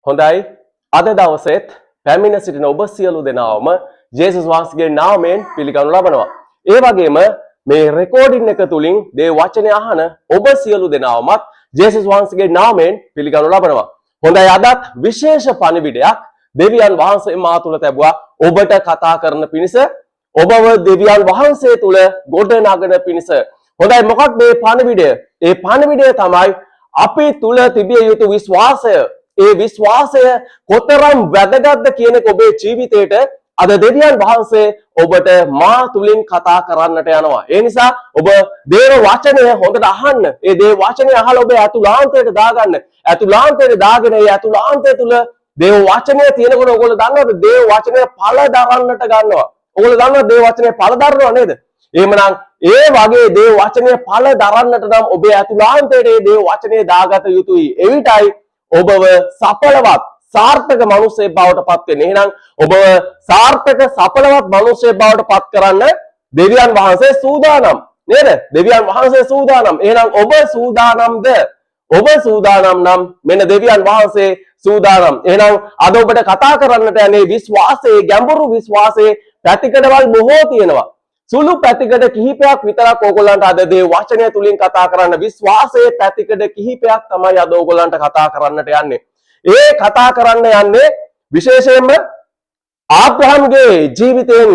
හොඳයි අද දවසෙත් පැමිණ සිටින ඔබ සියලු දෙනාම ජේසුස් වහන්සේගේ නාමයෙන් පිළිගනු ලබනවා. ඒ වගේම මේ රෙකෝඩින් එක තුලින් දේ වචනේ අහන ඔබ සියලු දෙනාමත් ජේසුස් වහන්සේගේ නාමයෙන් පිළිගනු ලබනවා. හොඳයි අදත් විශේෂ පණිවිඩයක් දෙවියන් වහන්සේ මා තුල තැබුවා ඔබට කතා කරන පිණිස ඔබව දෙවියන් වහන්සේ තුල ගොඩ නගන පිණිස. හොඳයි මොකක්ද මේ පණිවිඩය? ඒ පණිවිඩය තමයි අපි තුල තිබිය යුතු විශ්වාසය. ඒ විශ්වාසය කොතරම් වැදගත්ද කියන එක ඔබේ ජීවිතේට අද දෙවියන් වහන්සේ ඔබට මා තුලින් කතා කරන්නට යනවා. ඒ නිසා ඔබ දේව වචනය හොඳට අහන්න. ඒ දේව වචනය අහලා ඔබ අතුලාන්තයට දාගන්න. අතුලාන්තයට දාගෙන ඒ අතුලාන්තය තුල දේව වචනය තියෙනකොට ඔයගොල්ලෝ දන්නවද දේව වචනය පළ දරන්නට ගන්නවා. ඔයගොල්ලෝ දන්නවද දේව වචනය පළ දරනවා නේද? එහෙමනම් ඒ වගේ දේව වචනය පළ දරන්නට නම් ඔබේ අතුලාන්තයට ඒ දේව වචනය දාගත යුතුයි. එවිටයි ඔබව සඵලවත් සාර්ථක මිනිසෙක් බවට පත් වෙන්නේ. එහෙනම් ඔබව සාර්ථක සඵලවත් මිනිසෙක් බවට පත් කරන්න දෙවියන් වහන්සේ සූදානම් නේද? දෙවියන් වහන්සේ සූදානම්. එහෙනම් ඔබ සූදානම්ද? ඔබ සූදානම් නම් මෙන්න දෙවියන් වහන්සේ සූදානම්. එහෙනම් අද ඔබට කතා කරන්නට යන්නේ විශ්වාසයේ ගැඹුරු විශ්වාසයේ පැතිකඩවල් බොහෝ තියෙනවා. සුළු පැතිකඩ කිහිපයක් විතරක් ඕගොල්ලන්ට අද දේ වචනය තුලින් කතා කරන්න විශ්වාසයේ පැතිකඩ කිහිපයක් තමයි අද ඕගොල්ලන්ට කතා කරන්නට යන්නේ. ඒ කතා කරන්න යන්නේ විශේෂයෙන්ම ආබ්‍රහම්ගේ ජීවිතයෙන්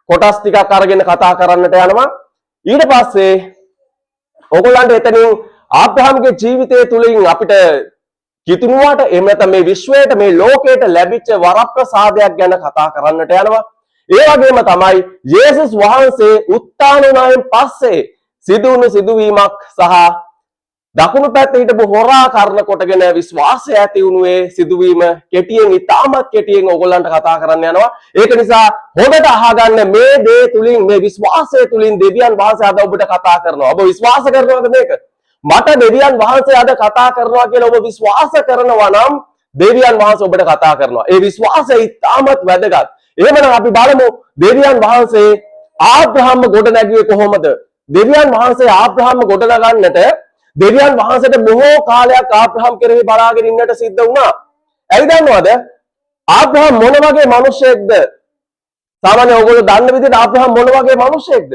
කොටස් ටිකක් අරගෙන කතා කරන්නට යනවා. ඊට පස්සේ ඕගොල්ලන්ට එතනින් ආබ්‍රහම්ගේ ජීවිතය තුලින් අපිට කිතුනුවාට එහෙම නැත්නම් මේ විශ්වයට මේ ලෝකයට ලැබිච්ච වරප්‍රසාදයක් ගැන කතා කරන්නට යනවා. ඒ වගේම තමයි යේසුස් වහන්සේ උත්ථාන වුණායින් පස්සේ සිදුවුණු සිදුවීමක් සහ දකුණු පැත්තේ හිටපු හොරා කරන කොටගෙන විශ්වාසය ඇති වුණු ඒ සිදුවීම කෙටියෙන් ඉතාමත් කෙටියෙන් ඕගොල්ලන්ට කතා කරන්න යනවා. ඒක නිසා හොඳට අහගන්න මේ දේ තුලින් මේ විශ්වාසය තුලින් දෙවියන් වහන්සේ අද ඔබට කතා කරනවා. ඔබ විශ්වාස කරනවද මේක? මට දෙවියන් වහන්සේ අද කතා කරනවා කියලා ඔබ විශ්වාස කරනවා නම් දෙවියන් වහන්සේ ඔබට කතා කරනවා. ඒ විශ්වාසය ඉතාමත් වැදගත්. එහෙමනම් අපි බලමු දෙවියන් වහන්සේ ආබ්‍රහම්ව ගොඩ නැගුවේ කොහොමද? දෙවියන් වහන්සේ ආබ්‍රහම්ව ගොඩ නගන්නට දෙවියන් වහන්සේට බොහෝ කාලයක් ආබ්‍රහම් කෙරෙහි බලාගෙන ඉන්නට සිද්ධ වුණා. ඇයි දන්නවද? ආබ්‍රහම් මොන වගේ මිනිසෙක්ද? සාමාන්‍ය ඔයගොල්ලෝ දන්න විදිහට ආබ්‍රහම් මොන වගේ මිනිසෙක්ද?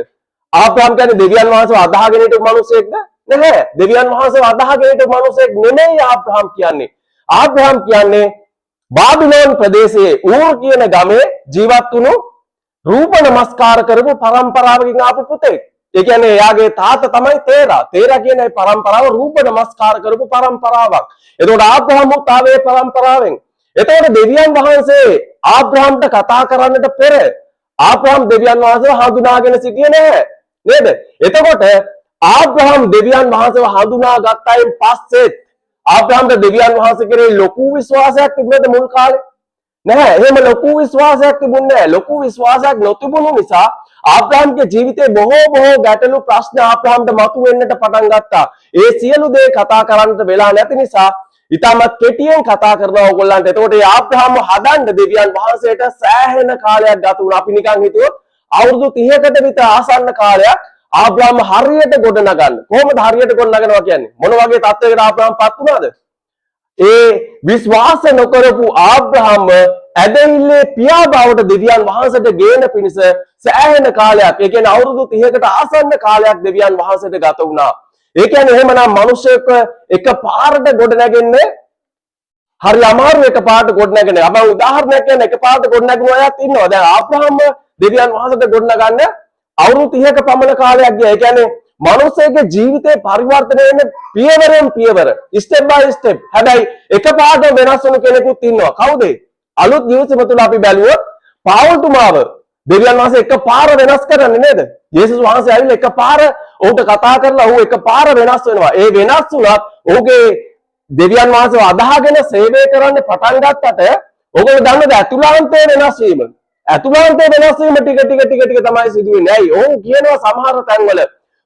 ආබ්‍රහම් කියන්නේ දෙවියන් වහන්සේව අදහගෙන හිටපු මිනිසෙක්ද? නැහැ. දෙවියන් වහන්සේව අදහගෙන හිටපු මිනිසෙක් නෙමෙයි ආබ්‍රහම් කියන්නේ. ආබ්‍රහම් කියන්නේ බාබිලෝන් ප්‍රදේශයේ ඌර් කියන ගමේ ජීවත් වුණු රූප නමස්කාර කරපු පරම්පරාවකින් ආපු පුතෙක්. ඒ කියන්නේ එයාගේ තාත්තා තමයි තේරා. තේරා කියන ඒ පරම්පරාව රූප නමස්කාර කරපු පරම්පරාවක්. එතකොට ආබ්‍රහම්ත් ආවේ පරම්පරාවෙන්. එතකොට දෙවියන් වහන්සේ ආබ්‍රහම්ට කතා කරන්නට පෙර ආබ්‍රහම් දෙවියන් වහන්සේව හඳුනාගෙන සිටියේ නැහැ. නේද? එතකොට ආබ්‍රහම් දෙවියන් වහන්සේව හඳුනා ගත්තයින් පස්සේ ආබ්‍රහම්ට දෙවියන් වහන්සේ කෙරෙහි ලොකු විශ්වාසයක් තිබුණද මුල් කාලේ? නැහැ. එහෙම ලොකු විශ්වාසයක් තිබුණේ නැහැ. ලොකු විශ්වාසයක් නොතිබුණු නිසා ආබ්‍රහම්ගේ ජීවිතේ බොහෝ ගැටලු ප්‍රශ්න ආබ්‍රහම්ට මතුවෙන්නට පටන් ගත්තා. ඒ සියලු දේ කතා කරන්නට වෙලා නැති නිසා ඊටමත් කෙටියෙන් කතා කරනවා ඕගොල්ලන්ට. එතකොට මේ ආබ්‍රහම්ව හදන්න දෙවියන් වහන්සේට සෑහෙන කාලයක් ගත වුණා. අපි නිකන් හිතුවොත් අවුරුදු 30කට විතර ආසන්න කාලයක් ආබ්‍රහම් හරියට ගොඩ නගන්න. කොහොමද හරියට ගොඩ නගනවා කියන්නේ? මොන වගේ තත්වයකට ආබ්‍රහම් පත් වුණාද? ඒ විශ්වාස නොකරපු ආබ්‍රහම්ව ඇදහිල්ලේ පියා බවට දෙවියන් වහන්සේට ගේන පිණිස සෑහෙන කාලයක්, ඒ කියන්නේ අවුරුදු 30කට ආසන්න කාලයක් දෙවියන් වහන්සේට ගත වුණා. ඒ කියන්නේ එහෙමනම් මිනිස්සෙක් එකපාරට ගොඩ නැගෙන්නේ හරි අමාරු එකපාරට ගොඩ නැගෙන්නේ. අපි උදාහරණයක් කියන්නේ එකපාරට ගොඩ නැගුණු අයත් ඉන්නවා. දැන් ආබ්‍රහම් දෙවියන් වහන්සේට ගොඩ නගන්න අවුරුදු 30ක පමණ කාලයක් ගියා. ඒ කියන්නේ මිනිස්සෙගේ ජීවිතේ පරිවර්තනය වෙන පියවරෙන් පියවර, ස්ටෙප් බයි ස්ටෙප්. හැබැයි එකපාරට වෙනස් වෙන කෙනෙකුත් ඉන්නවා. කවුද? අලුත් ජීවිතය තුළ අපි බැලුවොත් පාවුල්තුමාව දෙවියන් වහන්සේ එකපාර වෙනස් කරන්නේ නේද? යේසුස් වහන්සේ ඇවිල්ලා එකපාර ඔහුට කතා කරලා ඔහු එකපාර වෙනස් වෙනවා. ඒ වෙනස් වුණත් ඔහුගේ දෙවියන් වහන්සේව අදහගෙන සේවය කරන්න පටන් ගත්තට ඔයගොල්ලෝ දන්නද අතුලාන්තයේ වෙනස් වීම? අතුලාන්තයේ වෙනස් වීම ටික තමයි සිදු වෙන්නේ. ඇයි? ඔහු කියනවා සමහර තැන්වල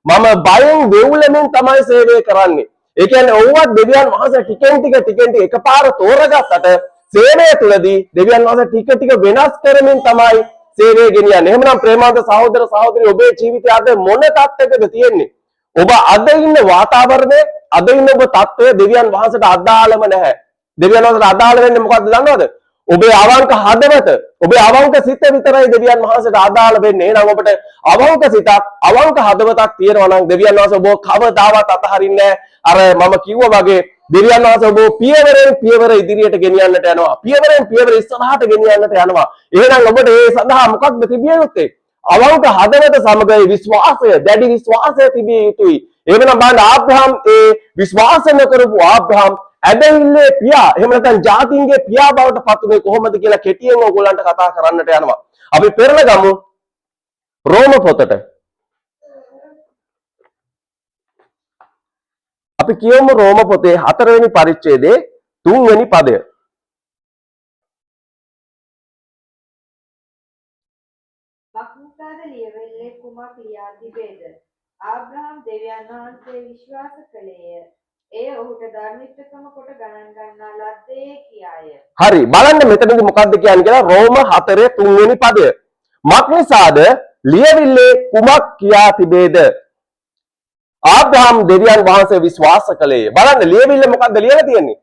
මම බයෙන් වෙවුලමින් තමයි සේවය කරන්නේ. ඒ කියන්නේ ඔව්වත් දෙවියන් වහන්සේ ටිකෙන් ටික එකපාර තෝරගත්තට සේවය තුළදී දෙවියන් වහන්සේ ටික වෙනස් කරමින් තමයි සේවය ගෙනියන්නේ. එහෙමනම් ප්‍රේමවන්ත සහෝදර සහෝදරි ඔබේ ජීවිතය අද මොන තත්ත්වයකද තියෙන්නේ? ඔබ අද ඉන්න වාතාවරණය, අද ඉන්න ඔබ තත්ත්වය දෙවියන් වහන්සේට අදාළම නැහැ. දෙවියන් වහන්සේට අදාළ වෙන්නේ මොකක්ද දන්නවද? ඔබේ අවංක හදවත, ඔබේ අවංක සිත විතරයි දෙවියන් වහන්සේට අදාළ වෙන්නේ. එහෙනම් ඔබට අවංක සිතක්, අවංක හදවතක් තියෙනවා නම් දෙවියන් වහන්සේ ඔබ කවදාවත් අතහරින්නේ නැහැ. අර මම කිව්වා වගේ දෙවියන් වහන්සේ ඔබ පියවරෙන් පියවර ඉදිරියට ගෙනියන්නට යනවා. පියවරෙන් පියවර ඉස්සරහට ගෙනියන්නට යනවා. එහෙනම් ඔබට ඒ සඳහා මොකක්ද තිබිය යුත්තේ? අවංක හදවත සමග විශ්වාසය, දැඩි විශ්වාසය තිබිය යුතුයි. එහෙමනම් බලන්න ආබ්‍රහම් ඒ විශ්වාස නොකරපු ආබ්‍රහම් ඇදහිල්ලේ පියා, එහෙම නැත්නම් ජාතින්ගේ පියා බවට පත් වුණේ කොහොමද කියලා කෙටියෙන් ඕගොල්ලන්ට කතා කරන්නට යනවා. අපි පෙරල ගමු රෝම පොතට. අපි කියමු රෝම පොතේ 4 වෙනි පරිච්ඡේදයේ 3 වෙනි පදය. මක්නිසාද ලියවිල්ලේ කුමක් ලියා තිබේද? ආබ්‍රහම් දෙවියන් වහන්සේ විශ්වාස කළේය. එය ඔහුට ධර්මිෂ්ඨකම කොට ගණන් ගන්නා ලද්දේ කියාය. හරි, බලන්න මෙතනදී මොකක්ද කියන්නේ කියලා රෝම 4 3 වෙනි පදය. මක්නිසාද ලියවිල්ලේ කුමක් කියා තිබේද? ආබ්‍රහම් දෙවියන් වහන්සේ විශ්වාස කළේය. බලන්න ලියවිල්ලේ මොකක්ද ලියලා තියෙන්නේ?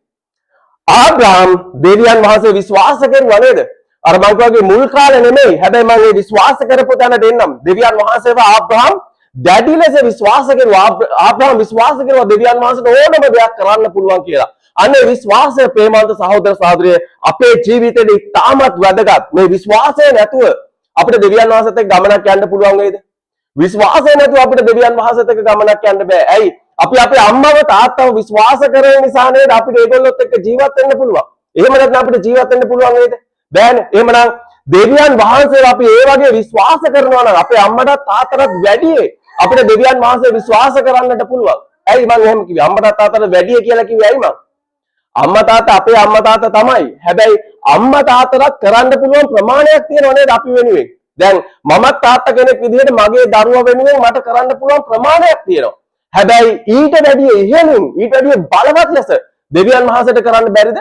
ආබ්‍රහම් දෙවියන් වහන්සේ විශ්වාස කරුවා නේද? අර මම කියවගේ මුල් කාලේ නෙමෙයි. හැබැයි මම මේ විශ්වාස කරපු තැනට එන්නම්. දෙවියන් වහන්සේව ආබ්‍රහම් දැඩි ලෙස විශ්වාස කරුවා. ආබ්‍රහම් විශ්වාස කරුවා දෙවියන් වහන්සේට ඕනම දෙයක් කරන්න පුළුවන් කියලා. අනේ විශ්වාසය ප්‍රේමාන්ත සහෝදර සහෝදරිය අපේ ජීවිතේදී තාමත් වැදගත්. මේ විශ්වාසය නැතුව අපිට දෙවියන් වහන්සේත් එක්ක ගමනක් යන්න පුළුවන් වේද? විශ්වාසය නැතුව අපිට දෙවියන් වහන්සේත් එක්ක ගමනක් යන්න බෑ. ඇයි? අපි අපේ අම්මව තාත්තව විශ්වාස කරන නිසා නේද අපිට ඒගොල්ලොත් එක්ක ජීවත් වෙන්න පුළුවන්. එහෙම නැත්නම් අපිට ජීවත් වෙන්න පුළුවන් වේද? බෑනේ. එහෙමනම් දෙවියන් වහන්සේව අපි ඒ වගේ විශ්වාස කරනවා නම් අපේ අම්මටත් තාත්තටත් වැඩියේ අපිට දෙවියන් වහන්සේ විශ්වාස කරන්නට පුළුවන්. ඇයි මම එහෙම කිව්වේ? අම්මටත් තාත්තට වැඩිය කියලා කිව්වේ ඇයි මම? අම්මා තාත්තා අපේ අම්මා තාත්තා තමයි. හැබැයි අම්මා තාත්තටත් කරන්න පුළුවන් ප්‍රමාණයක් තියෙනවා නේද අපි වෙනුවෙන්? දැන් මමත් තාත්තා කෙනෙක් විදිහට මගේ දරුවා වෙනුවෙන් මට කරන්න පුළුවන් ප්‍රමාණයක් තියෙනවා. හැබැයි ඊට වැඩිය ඉහළින්, ඊට වැඩිය බලවත් ලෙස දෙවියන් වහන්සේට කරන්න බැරිද?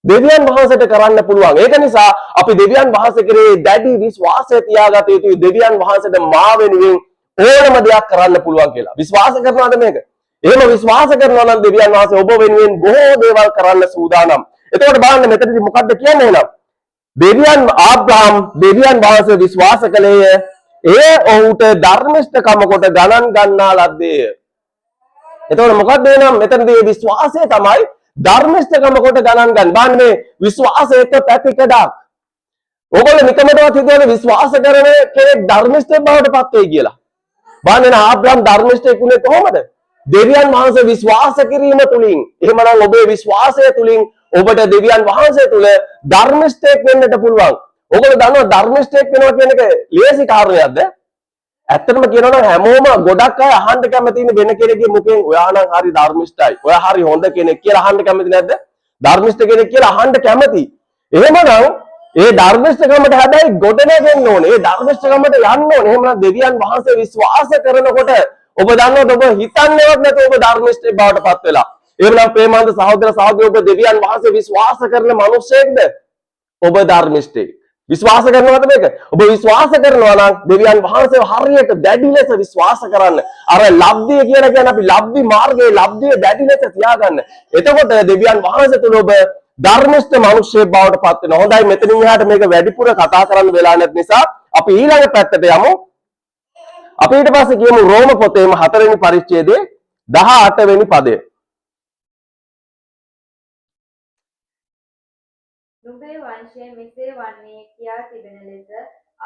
දෙවියන් වහන්සේට කරන්න පුළුවන්. ඒක නිසා අපි දෙවියන් වහන්සේ කෙරේ දැඩි විශ්වාසය තියාගත යුතුයි. දෙවියන් වහන්සේට මා වෙනුවෙන් ඕනම දෙයක් කරන්න පුළුවන් කියලා. විශ්වාස කරනවද මේක? එහෙම විශ්වාස කරනවා නම් දෙවියන් වහන්සේ ඔබ වෙනුවෙන් බොහෝ දේවල් කරන්න සූදානම්. එතකොට බලන්න මෙතනදී මොකද්ද කියන්නේ එහෙනම්? දෙවියන් ආබ්‍රහම් දෙවියන් වහන්සේ විශ්වාස කළේය. ඒ ඔහුට ධර්මිෂ්ඨකම කොට ගණන් ගන්නා ලද්දේය. එතකොට මොකද්ද එහෙනම් මෙතනදී විශ්වාසය තමයි ධර්මිෂ්ඨකම කොට ගණන් ගන්න. බලන්න මේ විශ්වාසයට පැතිකඩක්. ඕගොල්ලෝ නිකමටවත් හිතුවද විශ්වාස කරන කෙනෙක් ධර්මිෂ්ඨ බවට පත් වෙයි කියලා? බලන්න ආබ්‍රහම් ධර්මිෂ්ඨෙක් වුණේ කොහොමද? දෙවියන් වහන්සේ විශ්වාස කිරීම තුලින්. එහෙමනම් ඔබේ විශ්වාසය තුලින් ඔබට දෙවියන් වහන්සේ තුල ධර්මිෂ්ඨෙක් වෙන්නට පුළුවන්. ඔයගොල්ලෝ දන්නවා ධර්මිෂ්ඨෙක් වෙනවා කියන එක ලේසි කාර්යයක්ද? ඇත්තටම කියනවා නම් හැමෝම ගොඩක් අය අහන්න කැමති ඉන්නේ වෙන කෙනෙක්ගේ මුඛෙන් ඔයා නම් හරි ධර්මිෂ්ඨයි. ඔයා හරි හොඳ කෙනෙක් කියලා අහන්න කැමති නැද්ද? ධර්මිෂ්ඨ කෙනෙක් කියලා අහන්න කැමති. එහෙමනම් ඒ ධර්මිෂ්ඨකමට හැබැයි ගොඩ නැගෙන්න ඕනේ. ඒ ධර්මිෂ්ඨකමට යන්න ඕනේ. එහෙමනම් දෙවියන් වහන්සේ විශ්වාස කරනකොට ඔබ දන්නවද ඔබ හිතන්නේවත් නැතුව ඔබ ධර්මිෂ්ඨ බවට පත් වෙලා. එහෙමනම් ප්‍රේමාන්ත සහෝදර සහෝදරිය ඔබ දෙවියන් වහන්සේ විශ්වාස කරන මිනිසෙක්ද? ඔබ ධර්මිෂ්ඨෙක්. විශ්වාස කරනවද මේක? ඔබ විශ්වාස කරනවා නම් දෙවියන් වහන්සේව හරියට දැඩි ලෙස විශ්වාස කරන්න. අර ලබ්ධිය කියලා කියන්නේ අපි ලබ්ධි මාර්ගයේ ලබ්ධිය දැඩි ලෙස තියාගන්න. එතකොට දෙවියන් වහන්සේ තුල ඔබ ධර්මිෂ්ඨ මිනිසෙක් බවට පත් වෙනවා. හොඳයි මෙතනින් එහාට මේක වැඩිපුර කතා කරන්න වෙලා නැති නිසා අපි ඊළඟ පැත්තට යමු. අපි ඊට පස්සේ කියමු රෝම පොතේම 4 වෙනි පරිච්ඡේදයේ 18 වෙනි පදය. නුඹේ වංශය මෙසේ වන්නේ කියා තිබෙන ලෙස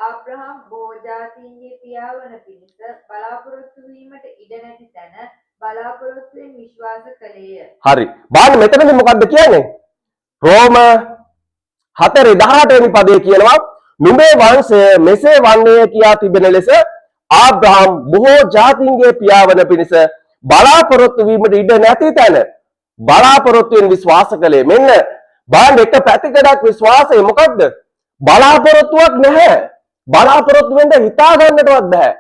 ආබ්‍රහම් බොහෝ ජාතීන්ගේ පියා වන පිණිස බලාපොරොත්තු වීමට ඉඩ නැති තැන බලාපොරොත්තුෙන් විශ්වාස කළේය. හරි. බලන්න මෙතනදී මොකද්ද කියන්නේ? රෝම 4:18 වෙනි පදයේ කියනවා නුඹේ වංශය මෙසේ වන්නේ කියා තිබෙන ලෙස ආබ්‍රහම් බොහෝ ජාතීන්ගේ පියා වන පිණිස බලාපොරොත්තු වීමට ඉඩ නැති තැන බලාපොරොත්තුෙන් විශ්වාස කළේ. මෙන්න බලන්න එක පැතිකඩක් විශ්වාසය මොකක්ද? බලාපොරොත්තුවක් නැහැ. බලාපොරොත්තු වෙන්න හිතා ගන්නටවත් බෑ.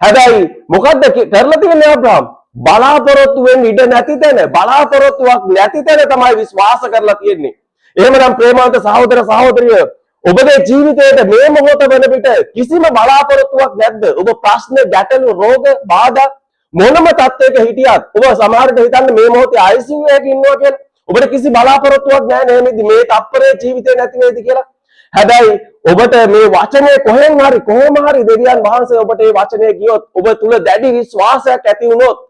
හැබැයි මොකද්ද කරලා තියෙන්නේ ආබ්‍රහම්? බලාපොරොත්තු වෙන්න ඉඩ නැති තැන, බලාපොරොත්තුවක් නැති තැන තමයි විශ්වාස කරලා තියෙන්නේ. එහෙමනම් ප්‍රේමාන්ත සහෝදර සහෝදරිය ඔබගේ ජීවිතයේ මේ මොහොත වෙන විට කිසිම බලාපොරොත්තුවක් නැද්ද? ඔබ ප්‍රශ්න, ගැටලු, රෝග, බාධා මොනම තත්ත්වයක හිටියත් ඔබ සමහරට හිතන්නේ මේ මොහොතේ ICU එකක ඉන්නවා කියලා. ඔබට කිසි බලාපොරොත්තුවක් නැහැ නේ මේ තප්පරේ ජීවිතේ නැති වෙයිද කියලා. හැබැයි ඔබට මේ වචනේ කොහෙන් හරි කොහොම හරි දෙවියන් වහන්සේ ඔබට මේ වචනේ ගියොත් ඔබ තුල දැඩි විශ්වාසයක් ඇති වුණොත්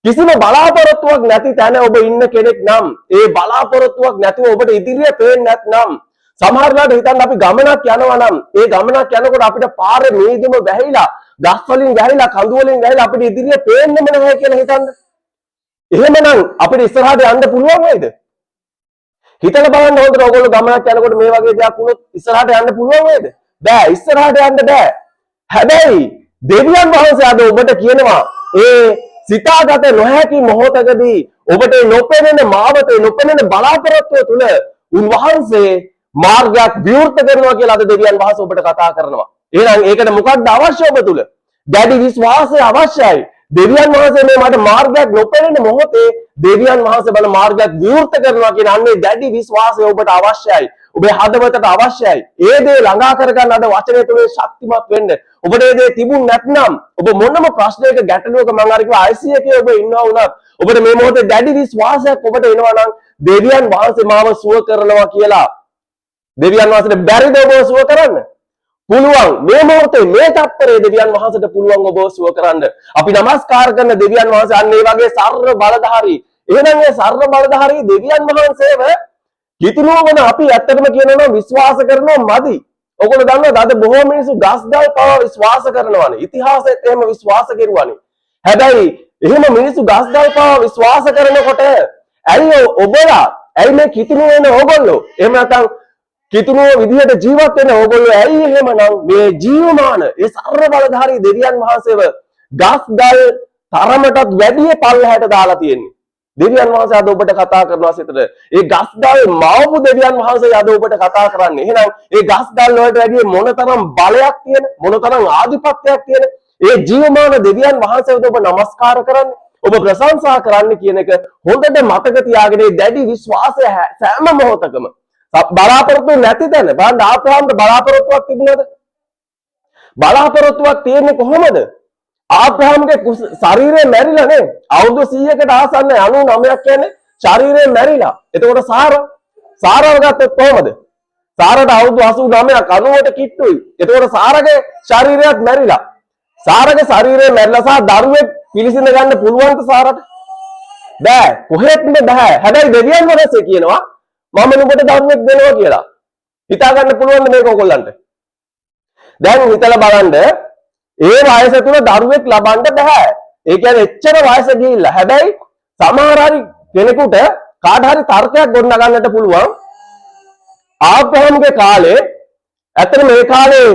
කිසිම බලාපොරොත්තුවක් නැති තැන ඔබ ඉන්න කෙනෙක් නම් ඒ බලාපොරොත්තුවක් නැතුව ඔබට ඉදිරිය පේන්නේ නැත්නම් සමහරවිට හිතන්න අපි ගමනක් යනවා නම් ඒ ගමනක් යනකොට අපිට පාරේ මීදුම වැහිලා ගස් වලින් වැහිලා කඳු වලින් වැහිලා අපිට ඉදිරිය පේන්නෙම නැහැ කියලා හිතන්න. එහෙමනම් අපිට ඉස්සරහට යන්න පුළුවන් වේද? හිතලා බලන්න හොඳට ඔයගොල්ලෝ ගමනක් යනකොට මේ වගේ දෙයක් වුණොත් ඉස්සරහට යන්න පුළුවන් වේද? බෑ, ඉස්සරහට යන්න බෑ. හැබැයි දෙවියන් වහන්සේ අද ඔබට කියනවා ඒ සිතාගත නොහැකි මොහොතකදී ඔබට නොපෙනෙන මාවතේ නොපෙනෙන බලාපොරොත්තුව තුල උන්වහන්සේ මාර්ගයක් විවෘත කරනවා කියලා අද දෙවියන් වහන්සේ ඔබට කතා කරනවා. එහෙනම් ඒකට මොකක්ද අවශ්‍ය ඔබ තුල? දැඩි විශ්වාසය අවශ්‍යයි. දෙවියන් වහන්සේ මේ මට මාර්ගයක් නොපෙනෙන මොහොතේ දෙවියන් වහන්සේ බල මාර්ගයක් විවෘත කරනවා කියන අන්නේ දැඩි විශ්වාසය ඔබට අවශ්‍යයි. ඔබේ හදවතට අවශ්‍යයි. ඒ දේ ළඟා කරගන්න අද වචනය තුලින් ශක්තිමත් වෙන්න. ඔබට ඒ දේ තිබුණ නැත්නම් ඔබ මොනම ප්‍රශ්නයක ගැටලුවක මම අර කිව්වා IC එකේ ඔබ ඉන්නවා වුණත් ඔබට මේ මොහොතේ දැඩි විශ්වාසයක් ඔබට එනවා නම් දෙවියන් වහන්සේ මාව සුව කරනවා කියලා. දෙවියන් වහන්සේට බැරිද ඔබව සුව කරන්න? පුළුවන්. මේ මොහොතේ මේ තත්පරේ දෙවියන් වහන්සේට පුළුවන් ඔබව සුව කරන්න. අපි নমස්කාර කරන දෙවියන් වහන්සේ අන්න ඒ වගේ සර්ව බලධාරී. එහෙනම් ඒ සර්ව බලධාරී දෙවියන් වහන්සේව හිතනවන අපි ඇත්තටම කියනවා නම් විශ්වාස කරනවා මදි. ඔයගොල්ලෝ දන්නවද අද බොහෝ මිනිස්සු ගස්දල් පව විශ්වාස කරනවානේ. ඉතිහාසෙත් එහෙම විශ්වාස කරුවානේ. හැබැයි එහෙම මිනිස්සු ගස්දල් පව විශ්වාස කරනකොට ඇයි ඔබලා ඇයි මේ කිතුණු වෙන ඕගොල්ලෝ එහෙම නැත්නම් කිතුණුව විදිහට ජීවත් වෙන ඕගොල්ලෝ ඇයි එහෙමනම් මේ ජීවමාන ඒ සර්ව බලධාරී දෙවියන් වහන්සේව ගස්දල් තරමටත් වැඩි පල්ලහැට දාලා තියෙන්නේ. දෙවියන් වහන්සේ අද ඔබට කතා කරනවා සිතට. ඒ ගස්දල් මවපු දෙවියන් වහන්සේ අද ඔබට කතා කරන්නේ. එහෙනම් ඒ ගස්දල් වලට වැඩි මොනතරම් බලයක් තියෙන මොනතරම් ආධිපත්‍යයක් තියෙන ඒ ජීවමාන දෙවියන් වහන්සේට ඔබ নমස්කාර කරන්නේ. ඔබ ප්‍රශංසා කරන්න කියන එක හොඳට මතක තියාගෙන දැඩි විශ්වාසය සෑම මොහොතකම බලාපොරොත්තු නැති තැන බලන්න ආප්‍රාම්ට බලාපොරොත්තුවක් තිබුණාද? බලාපොරොත්තුවක් තියෙන්නේ කොහොමද? ආබ්‍රහම්ගේ ශරීරය මැරිලා නේ. අවුරුදු 100කට ආසන්න 99ක් කියන්නේ ශරීරය මැරිලා. එතකොට සාරව ගත්තොත් කොහමද? සාරට අවුරුදු 89ක් 90ට කිට්ටුයි. එතකොට සාරගේ ශරීරයත් මැරිලා. සාරගේ ශරීරය මැරිලා සහ දරුවෙක් පිළිසිඳ ගන්න පුළුවන්ද සාරට? බෑ. කොහෙත්ම බෑ. හැබැයි දෙවියන් වහන්සේ කියනවා මම නුඹට දරුවෙක් දෙනවා කියලා. හිතා ගන්න පුළුවන්ද මේක ඔයගොල්ලන්ට? දැන් හිතලා බලන්න ඒ වයස තුල දරුවෙක් ලබන්න බෑ. ඒ කියන්නේ එච්චර වයස ගිහිල්ලා. හැබැයි සමහර හරි කෙනෙකුට කාට හරි තර්කයක් ගොඩනගන්නට පුළුවන්. ආබ්‍රහම්ගේ කාලේ ඇත්තට මේ කාලේ